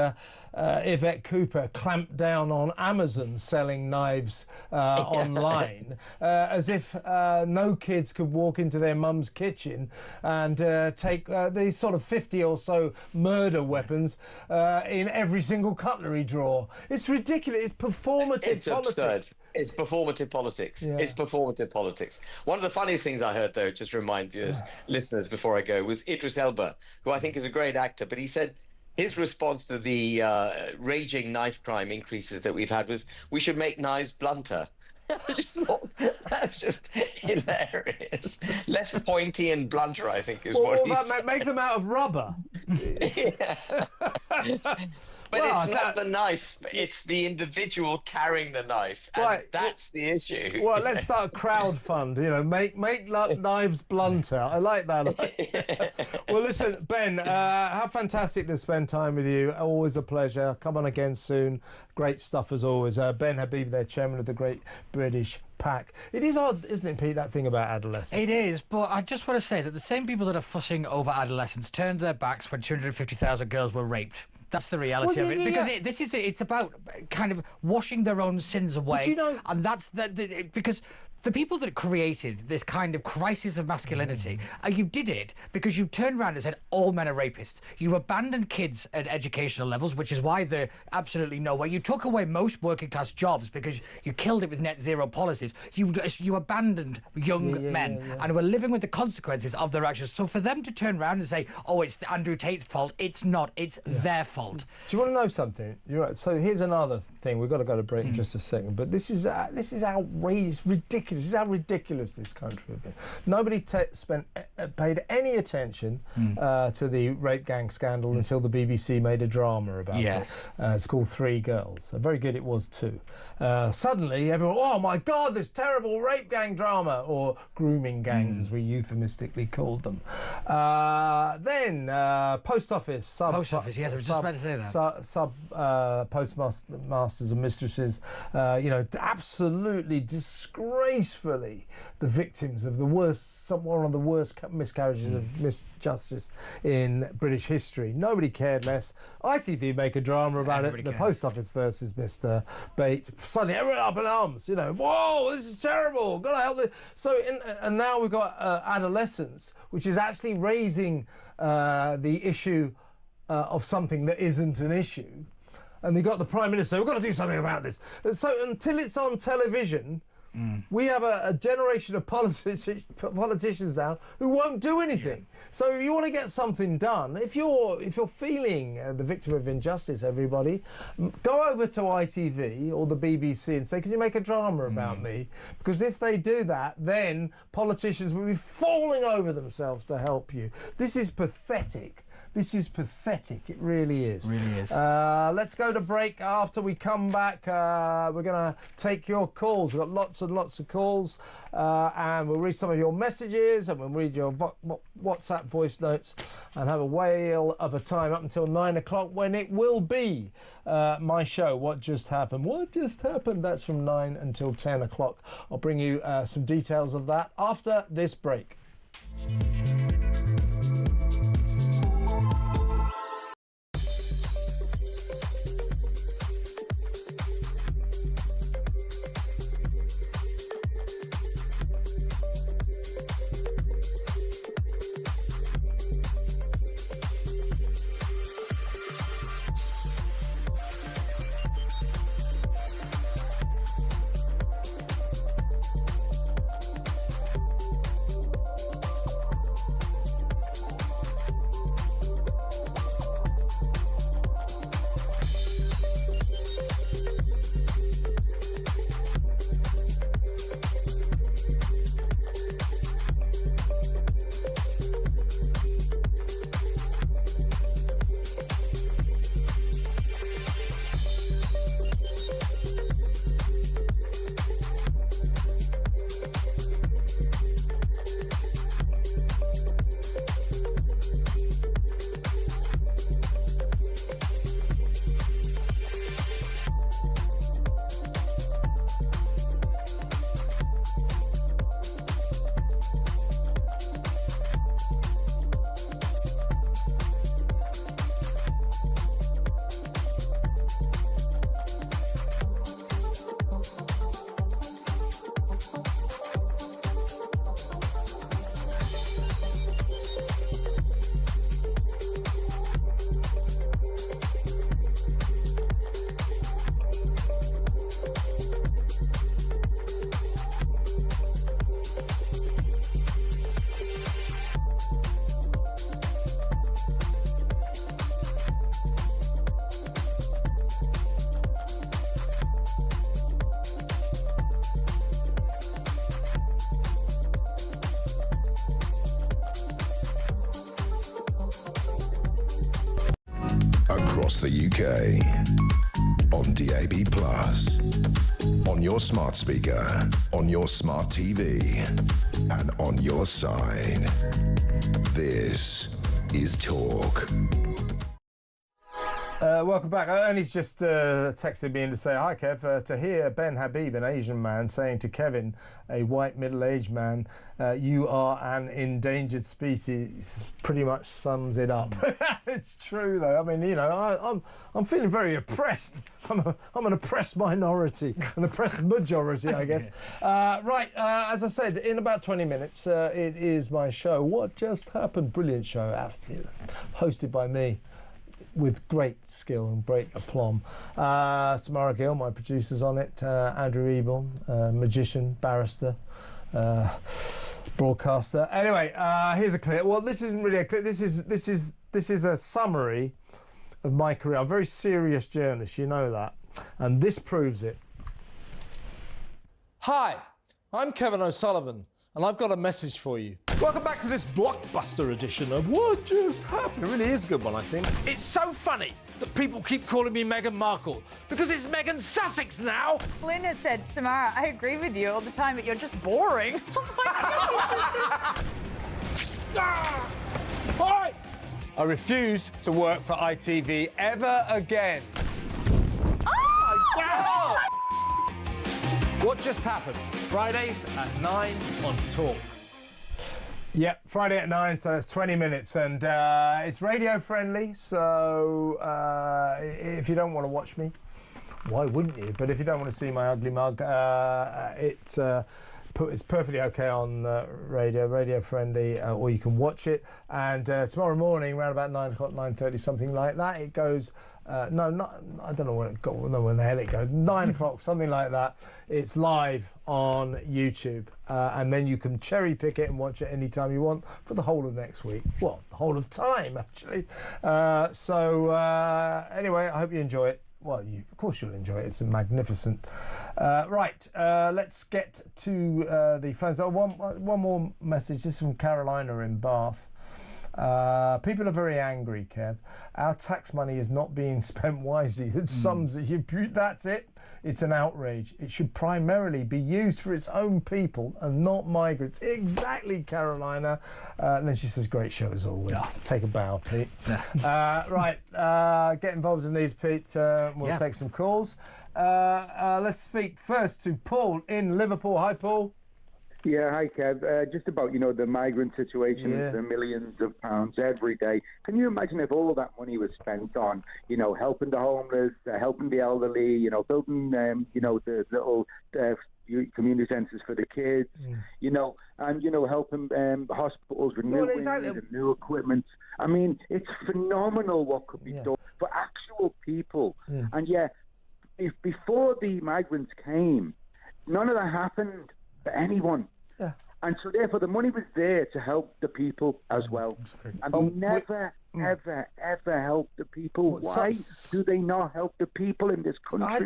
Yvette Cooper clamped down on Amazon selling knives online, as if no kids could walk into their mum's kitchen and take these sort of 50 or so murder weapons in every single cutlery drawer. It's ridiculous. It's performative politics. Absurd. It's performative politics. Yeah. It's performative politics. One of the funniest things I heard, though, just to remind viewers, listeners before I go, was Idris Elba, who I think is a great actor, but he said his response to the raging knife crime increases that we've had was, we should make knives blunter. I just thought that's just hilarious. Less pointy and blunter, I think, is what he said. Make them out of rubber. But it's not the knife, it's the individual carrying the knife, and that's the issue. Well, let's start a crowd fund, make knives blunter. I like that. Well, listen, Ben, how fantastic to spend time with you. Always a pleasure. Come on again soon. Great stuff as always. Ben Habib, there, chairman of the Great British Pack. It is odd, isn't it, Pete, that thing about adolescence? It is, but I just want to say that the same people that are fussing over adolescence turned their backs when 250,000 girls were raped. That's the reality of it, because it's about kind of washing their own sins away, and that's because the people that created this kind of crisis of masculinity, you did it because you turned around and said all men are rapists. You abandoned kids at educational levels, which is why they're absolutely nowhere. You took away most working class jobs because you killed it with net zero policies. You abandoned young men and were living with the consequences of their actions. So for them to turn around and say, oh, it's Andrew Tate's fault, it's not, it's their fault. Do you want to know something? You're right. So here's another thing. We've got to go to break in just a second, but this is outrageous, ridiculous. This is how ridiculous this country has been. Nobody paid any attention to the rape gang scandal until the BBC made a drama about it. It's called Three Girls. Very good it was too. Suddenly everyone, oh my God, this terrible rape gang drama, or grooming gangs as we euphemistically called them. Then Post Office. Post Office, yes, I was just about to say that. Postmasters and mistresses, absolutely disgracefully the victims of one of the worst miscarriages of misjustice in British history. Nobody cared less. ITV make a drama about it. The Post Office versus Mr. Bates. Suddenly everyone up in arms. Whoa, this is terrible. Got to help this. So, and now we've got adolescence, which is actually raising the issue of something that isn't an issue. And they got the Prime Minister, we've got to do something about this. So until it's on television, we have a generation of politicians now who won't do anything. So if you want to get something done, if you're feeling the victim of injustice, everybody, go over to ITV or the BBC and say, can you make a drama about me? Because if they do that, then politicians will be falling over themselves to help you. This is pathetic. This is pathetic. It really is. Really is. Let's go to break. After we come back, we're going to take your calls. We've got lots and lots of calls, and we'll read some of your messages, and we'll read your WhatsApp voice notes, and have a whale of a time up until 9 o'clock, when it will be my show, What Just Happened. What Just Happened? That's from 9 until 10 o'clock. I'll bring you some details of that after this break. UK. On DAB+, on your smart speaker, on your smart TV, and on your side. This is Talk. Welcome back. Ernie's just texted me in to say, hi Kev, to hear Ben Habib, an Asian man, saying to Kevin, a white middle-aged man, you are an endangered species, pretty much sums it up. It's true though. I mean, you know, I'm feeling very oppressed. I'm an oppressed minority, an oppressed majority, I guess. Right, as I said, in about 20 minutes, it is my show, What Just Happened? Brilliant show, hosted by me, with great skill and great aplomb. Samara Gill, my producer's on it. Andrew Ebel, magician, barrister, broadcaster. Anyway, here's a clip. Well, this isn't really a clip. This is a summary of my career. I'm a very serious journalist, you know that, and this proves it. Hi, I'm Kevin O'Sullivan, and I've got a message for you. Welcome back to this blockbuster edition of What Just Happened. It really is a good one, I think. It's so funny that people keep calling me Meghan Markle, because it's Meghan Sussex now. Flynn has said, Samara, I agree with you all the time, but you're just boring. Hi! I refuse to work for ITV ever again. Oh! What Just Happened? Fridays at 9 on Talk. Yep, Friday at 9, so it's 20 minutes, and it's radio friendly, so if you don't want to watch me, why wouldn't you? But if you don't want to see my ugly mug, it's perfectly okay on radio friendly, or you can watch it. And tomorrow morning, around about 9 o'clock, 9:30, something like that, it goes. I don't know when it got. No, when the hell it goes. 9 o'clock, something like that. It's live on YouTube, and then you can cherry pick it and watch it anytime you want for the whole of next week. Well, the whole of time actually. Anyway, I hope you enjoy it. Well, of course you'll enjoy it. It's magnificent. Right, let's get to the phones. Oh, one more message. This is from Carolina in Bath. People are very angry, Kev. Our tax money is not being spent wisely. That's it. It's an outrage. It should primarily be used for its own people and not migrants. Exactly, Carolina. And then she says, great show as always. Yeah. Take a bow, Pete. Right, get involved in these, Pete. We'll take some calls. Let's speak first to Paul in Liverpool. Hi, Paul. Yeah, hi Kev. Just about, the migrant situation, the millions of pounds every day. Can you imagine if all that money was spent on, helping the homeless, helping the elderly, building, the little community centres for the kids, and, helping hospitals with new wings and new equipment. I mean, it's phenomenal what could be done for actual people. And if before the migrants came, none of that happened for anyone. Yeah. And so therefore the money was there to help the people as well. And they never, ever help the people. Why do they not help the people in this country?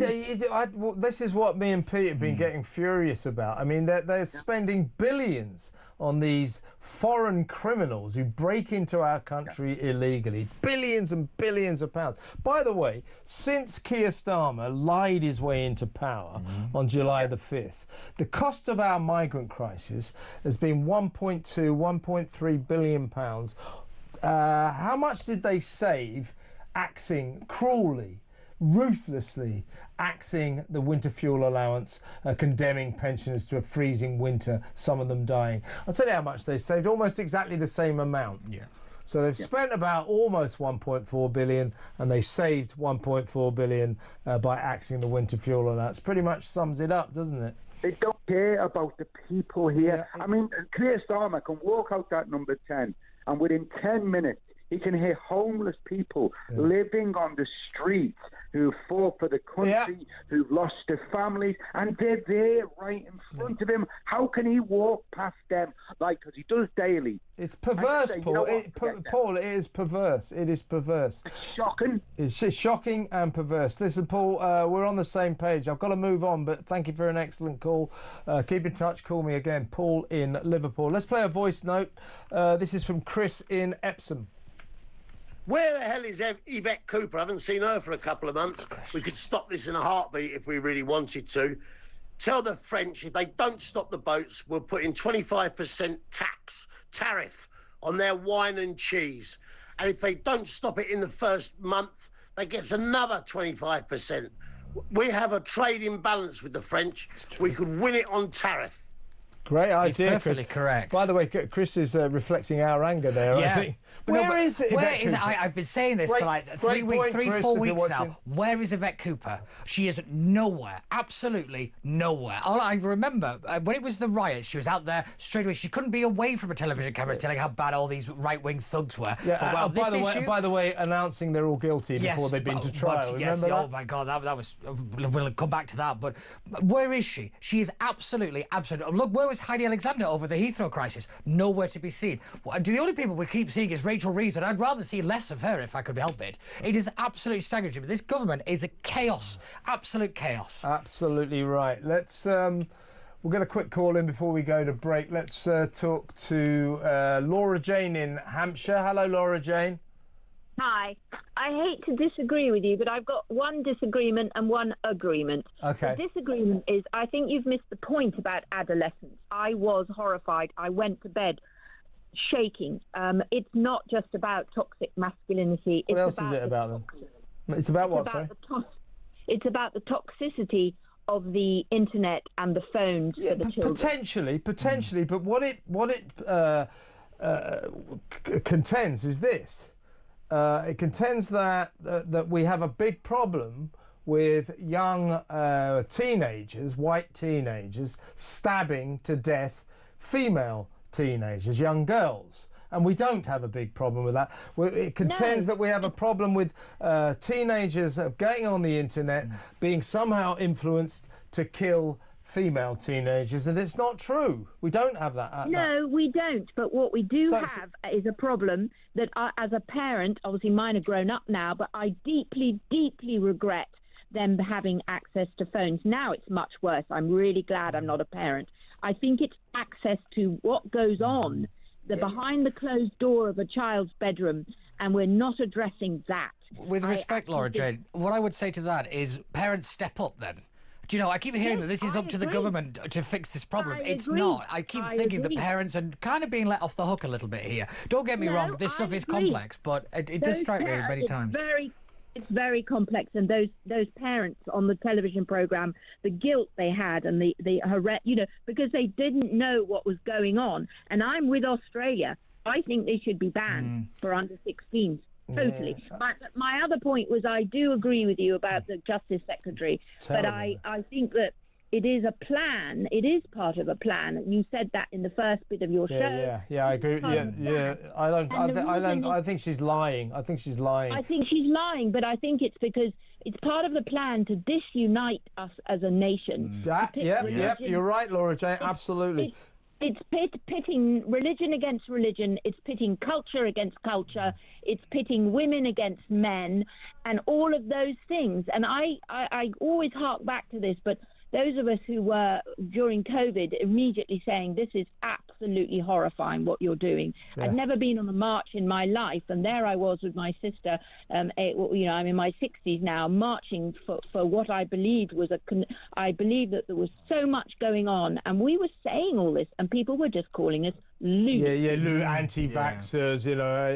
This is what me and Pete have been getting furious about. I mean, they're spending billions on these foreign criminals who break into our country illegally. Billions and billions of pounds. By the way, since Keir Starmer lied his way into power on July the 5th, the cost of our migrant crisis has been 1.3 billion pounds. How much did they save axing cruelly, ruthlessly axing the winter fuel allowance, condemning pensioners to a freezing winter, some of them dying? I'll tell you how much they saved, almost exactly the same amount. Yeah. So they've spent about almost 1.4 billion and they saved 1.4 billion by axing the winter fuel allowance. Pretty much sums it up, doesn't it? They don't care about the people here. I mean, Keir Starmer can walk out that number 10 and within 10 minutes he can hear homeless people living on the streets who fought for the country, who've lost their families, and they're there right in front of him. How can he walk past them because he does daily? It's perverse, Paul. Paul, it is perverse. It is perverse. It's shocking. It's shocking and perverse. Listen, Paul, we're on the same page. I've got to move on, but thank you for an excellent call. Keep in touch. Call me again. Paul in Liverpool. Let's play a voice note. This is from Chris in Epsom. Where the hell is Yvette Cooper? I haven't seen her for a couple of months. We could stop this in a heartbeat if we really wanted to. Tell the French if they don't stop the boats, we'll put in 25% tariff on their wine and cheese. And if they don't stop it in the first month, they get another 25%. We have a trade imbalance with the French. We could win it on tariff. Great idea, He's perfectly Chris. correct. By the way, Chris is reflecting our anger there, I think. Where is it? Where is it? I've been saying this for like 4 weeks now. Where is Yvette Cooper? She is nowhere. Absolutely nowhere. All I remember, when it was the riot, she was out there straight away. She couldn't be away from a television camera telling how bad all these right-wing thugs were. Yeah, by the way, announcing they're all guilty before they've been to trial. Remember that? Oh my God, that was... We'll come back to that. But where is she? She is absolutely... Look, where was Heidi Alexander over the Heathrow crisis? Nowhere to be seen. The only people we keep seeing is Rachel Reeves, and I'd rather see less of her if I could help it. It is absolutely staggering. But this government is a chaos. Absolute chaos. Absolutely right. Let's... we'll get a quick call in before we go to break. Let's talk to Laura Jane in Hampshire. Hello, Laura Jane. Hi. I hate to disagree with you, but I've got one disagreement and one agreement. Okay. The disagreement is I think you've missed the point about adolescence. I was horrified. I went to bed shaking. It's not just about toxic masculinity. What else is it about then? It's about what, sorry? It's about the toxicity of the internet and the phones for the children. Potentially, but what it contends is this. It contends that we have a big problem with young teenagers, white teenagers, stabbing to death female teenagers, young girls. And we don't have a big problem with that. It contends that we have a problem with teenagers getting on the internet, being somehow influenced to kill female teenagers, and it's not true. We don't have that. No, we don't. But what we do have is a problem that I, as a parent, obviously mine are grown up now, but I deeply, deeply regret them having access to phones. Now it's much worse. I'm really glad I'm not a parent. I think it's access to what goes on behind the closed door of a child's bedroom, and we're not addressing that. With respect, Laura Jane, what I would say to that is parents step up then. Do you know, I keep hearing that this is up to the government to fix this problem. It's not. I keep thinking the parents are kind of being let off the hook a little bit here. Don't get me wrong, this stuff is complex, but it does strike me many times. It's very complex, and those parents on the television program, the guilt they had and the because they didn't know what was going on. And I'm with Australia. I think they should be banned for under 16s. Totally. Yeah. But my other point was I do agree with you about the Justice Secretary, but I think that it is a plan. It is part of a plan. You said that in the first bit of your show. Yeah, I agree. I think she's lying. I think she's lying, but I think it's because it's part of the plan to disunite us as a nation. You're right, Laura Jane. Absolutely. It's pitting religion against religion. It's pitting culture against culture. It's pitting women against men, and all of those things. And I always hark back to this, but those of us who were during COVID immediately saying this is absolutely horrifying what you're doing. Yeah. I'd never been on a march in my life, and there I was with my sister. I'm in my 60s now, marching for what I believed was I believed that there was so much going on, and we were saying all this, and people were just calling us loose. Anti-vaxxers,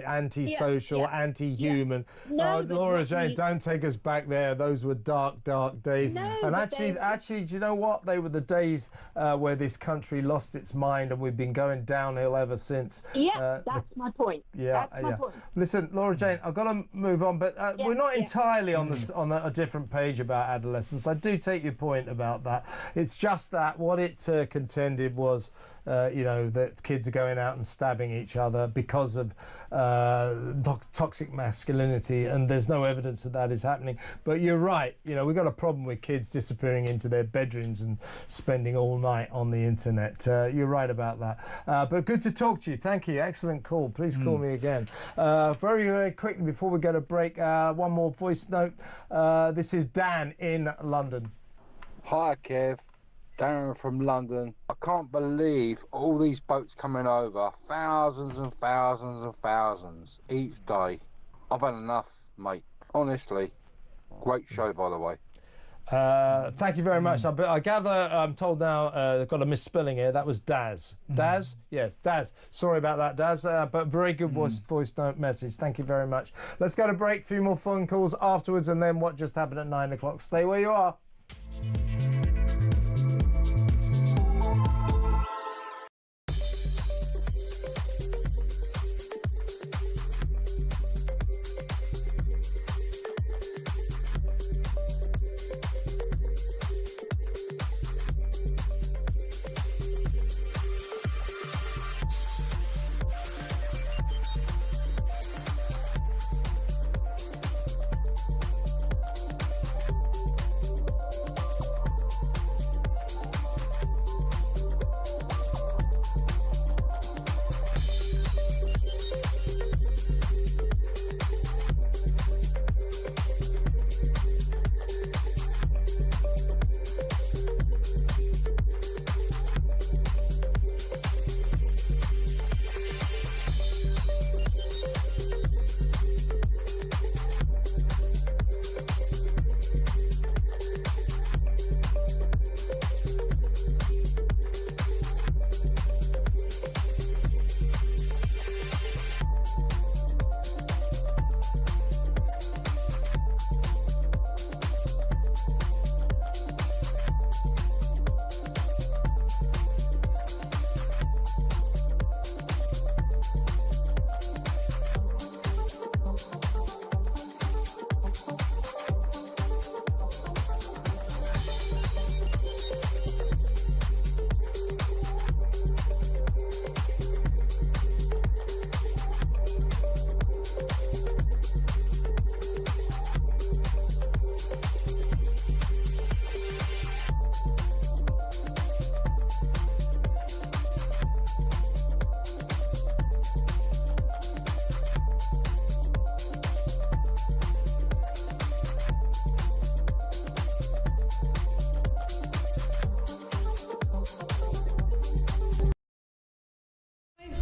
anti-social, anti-human. Laura Jane, don't take us back there. Those were dark, dark days. No, and actually, do you know what? They were the days where this country lost its mind, and we've been going downhill ever since. That's my point. That's my point. Listen, Laura Jane, I've got to move on, but we're not entirely on a different page about adolescence. I do take your point about that. It's just that what it contended was, that kids are going out and stabbing each other because of toxic masculinity, and there's no evidence that is happening. But you're right. We've got a problem with kids disappearing into their bedrooms and spending all night on the internet. You're right about that. But good to talk to you. Thank you. Excellent call. Please call me again. Very, very quickly before we go to break, one more voice note. This is Dan in London. Hi, Kev. Darren from London. I can't believe all these boats coming over. Thousands and thousands and thousands each day. I've had enough, mate. Honestly. Great show, by the way. Thank you very much. I gather, I'm told now, I've got a misspelling here. That was Daz. Daz? Yes, Daz. Sorry about that, Daz. But very good voice note message. Thank you very much. Let's go to break. A few more phone calls afterwards, and then what just happened at 9 o'clock. Stay where you are.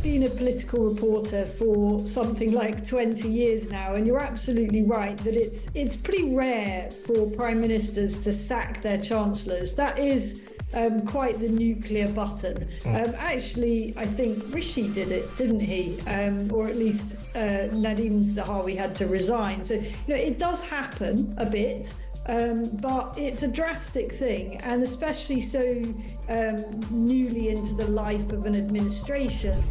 Been a political reporter for something like 20 years now, and you're absolutely right that it's pretty rare for prime ministers to sack their chancellors. That is quite the nuclear button. Actually, I think Rishi did it, didn't he? Or at least Nadhim Zahawi had to resign. So, it does happen a bit. But it's a drastic thing, and especially so newly into the life of an administration.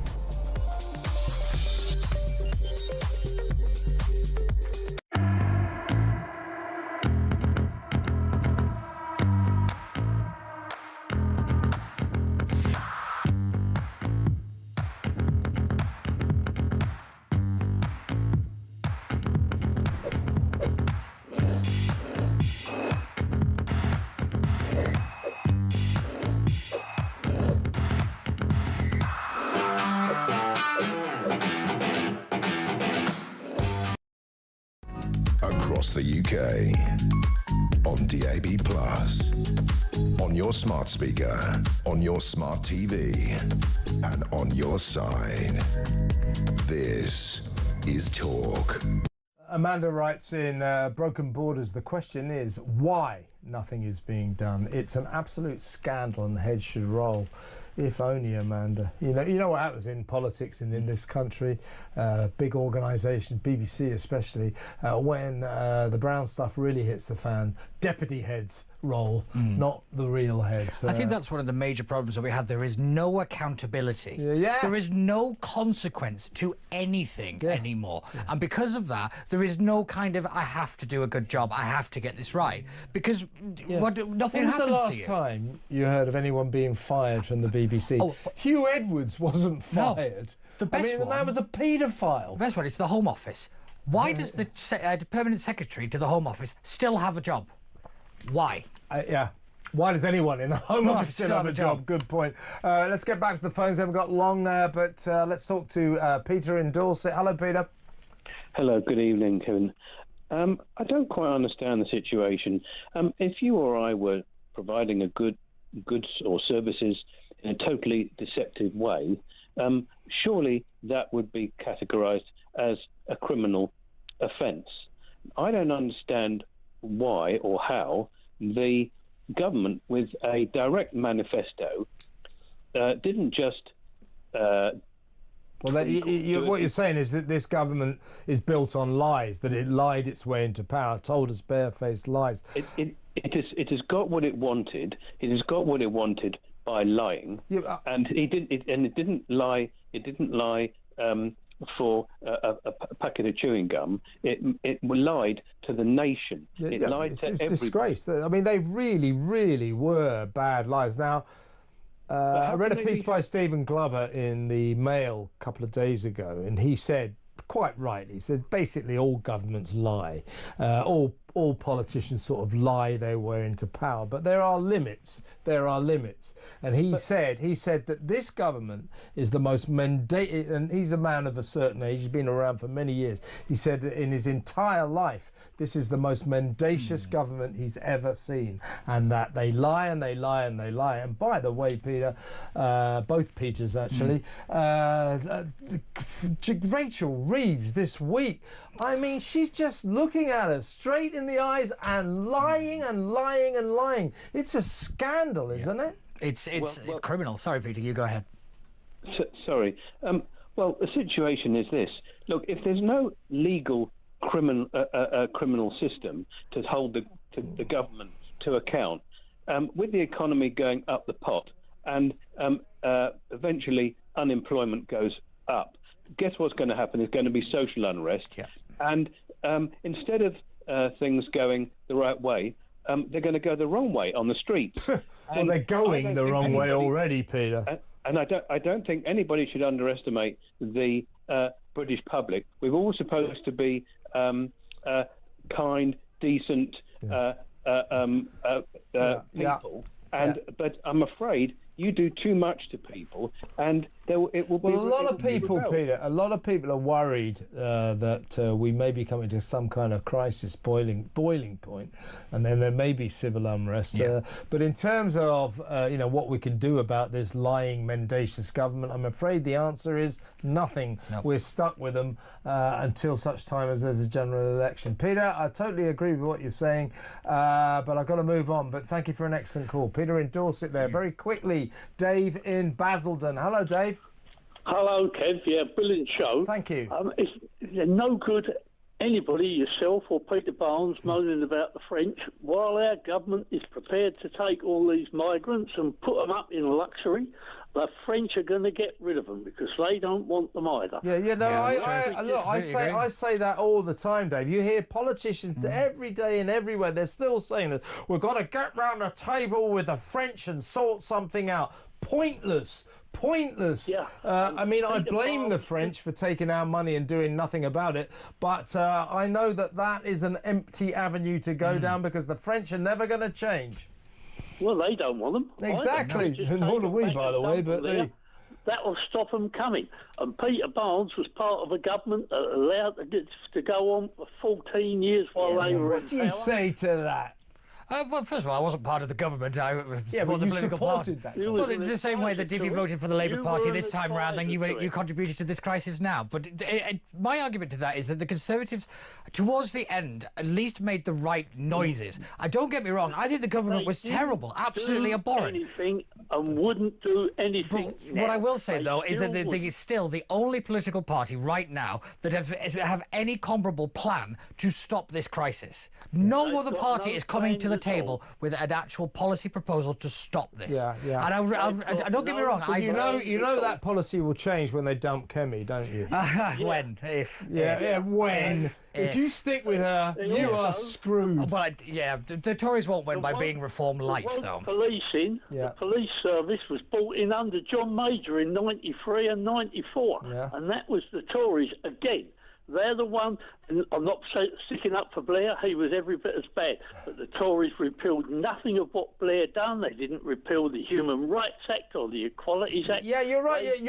Across the UK, on DAB+, on your smart speaker, on your smart TV, and on your side. This is Talk. Amanda writes in Broken Borders, the question is why nothing is being done. It's an absolute scandal and heads should roll. If only, Amanda. You know what happens in politics in this country, big organisations, BBC especially, when the brown stuff really hits the fan, deputy heads roll, not the real heads. I think that's one of the major problems that we have. There is no accountability. There is no consequence to anything anymore. And because of that, there is no kind of, I have to do a good job, I have to get this right. Because nothing happens to you. When was the last time you heard of anyone being fired from the BBC? Hugh Edwards wasn't fired. The best the man was a paedophile. The best one is the Home Office. Why does the permanent secretary to the Home Office still have a job? Why? Why does anyone in the Home Office still have a job? Good point. Let's get back to the phones. We haven't got long, but let's talk to Peter in Dorset. Hello, Peter. Hello, good evening, Kevin. I don't quite understand the situation. If you or I were providing a goods or services in a totally deceptive way, surely that would be categorised as a criminal offence. I don't understand why or how the government, with a direct manifesto, didn't just... Well, what you're saying is that this government is built on lies, that it lied its way into power, told us barefaced lies. It has got what it wanted. It has got what it wanted by lying, and it didn't lie. It didn't lie for a packet of chewing gum. It lied to the nation. It lied to everybody. It's disgrace. I mean, they really, really were bad lies. Now, I read a piece by Stephen Glover in the Mail a couple of days ago, and he said, quite rightly, he said basically all governments lie, all politicians sort of lie their way into power, but there are limits. There are limits, and he said that this government is the most mendacious, and he's a man of a certain age. He's been around for many years. He said that in his entire life, this is the most mendacious government he's ever seen, and that they lie and they lie and they lie. And by the way, Peter, both Peters actually, Rachel Reeves this week, I mean, she's just looking at us straight in the eyes and lying and lying and lying. It's a scandal, isn't it? It's criminal. Sorry, Peter, you go ahead. Sorry. Well, the situation is this. Look, if there's no legal criminal system to hold the government to account, with the economy going up the pot and eventually unemployment goes up, guess what's going to happen? There's going to be social unrest. Yeah. And instead of things going the right way, they're going to go the wrong way on the streets. Well, they're going the wrong way already, Peter. And I don't think anybody should underestimate the British public. We're all supposed to be kind, decent people. But I'm afraid you do too much to people, and it will be... Well, a lot of people, Peter, a lot of people are worried that we may be coming to some kind of crisis boiling point, and then there may be civil unrest. Yeah. But in terms of what we can do about this lying, mendacious government, I'm afraid the answer is nothing. No. We're stuck with them until such time as there's a general election. Peter, I totally agree with what you're saying, but I've got to move on. But thank you for an excellent call. Peter in Dorset there. Very quickly, Dave in Basildon. Hello, Dave. Hello, Kev. Yeah, brilliant show. Thank you. It's no good anybody, yourself or Peter Barnes, moaning about the French, while our government is prepared to take all these migrants and put them up in luxury. The French are going to get rid of them because they don't want them either. I say that all the time, Dave. You hear politicians every day and everywhere. They're still saying that we've got to get round the table with the French and sort something out. Pointless. Yeah. I mean, I blame the French for taking our money and doing nothing about it, but I know that is an empty avenue to go down because the French are never going to change. Well, they don't want them. Exactly. Nor do we, by the way, but that will stop them coming. And Peter Barnes was part of a government that allowed to go on for 14 years while they were in power. What do you say to that? Well, first of all, I wasn't part of the government. I supported the political party. Well, it's the same way that if you voted for the Labour Party this time round, then you contributed to this crisis now. But my argument to that is that the Conservatives, towards the end, at least made the right noises. Don't get me wrong. I think the government was terrible, absolutely abhorrent. Anything and wouldn't do anything. But what I will say, though, is that they is still the only political party right now that have any comparable plan to stop this crisis. No other party is coming to the table with an actual policy proposal to stop this. Yeah. And don't get me wrong. You know that policy will change when they dump Kemi, don't you? When? If? When? If you stick with her, you are screwed. Well, the Tories won't win by being reform light, though. The police service was brought in under John Major in 93 and 94, and that was the Tories again. They're the one, and I'm not sticking up for Blair, he was every bit as bad, but the Tories repealed nothing of what Blair done. They didn't repeal the Human Rights Act or the Equalities Act. Yeah, you're right, Dave.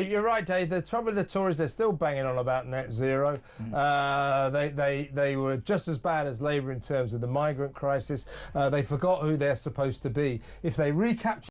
You're right, Dave. The trouble with the Tories, they're still banging on about net zero. They were just as bad as Labour in terms of the migrant crisis. They forgot who they're supposed to be. If they recapture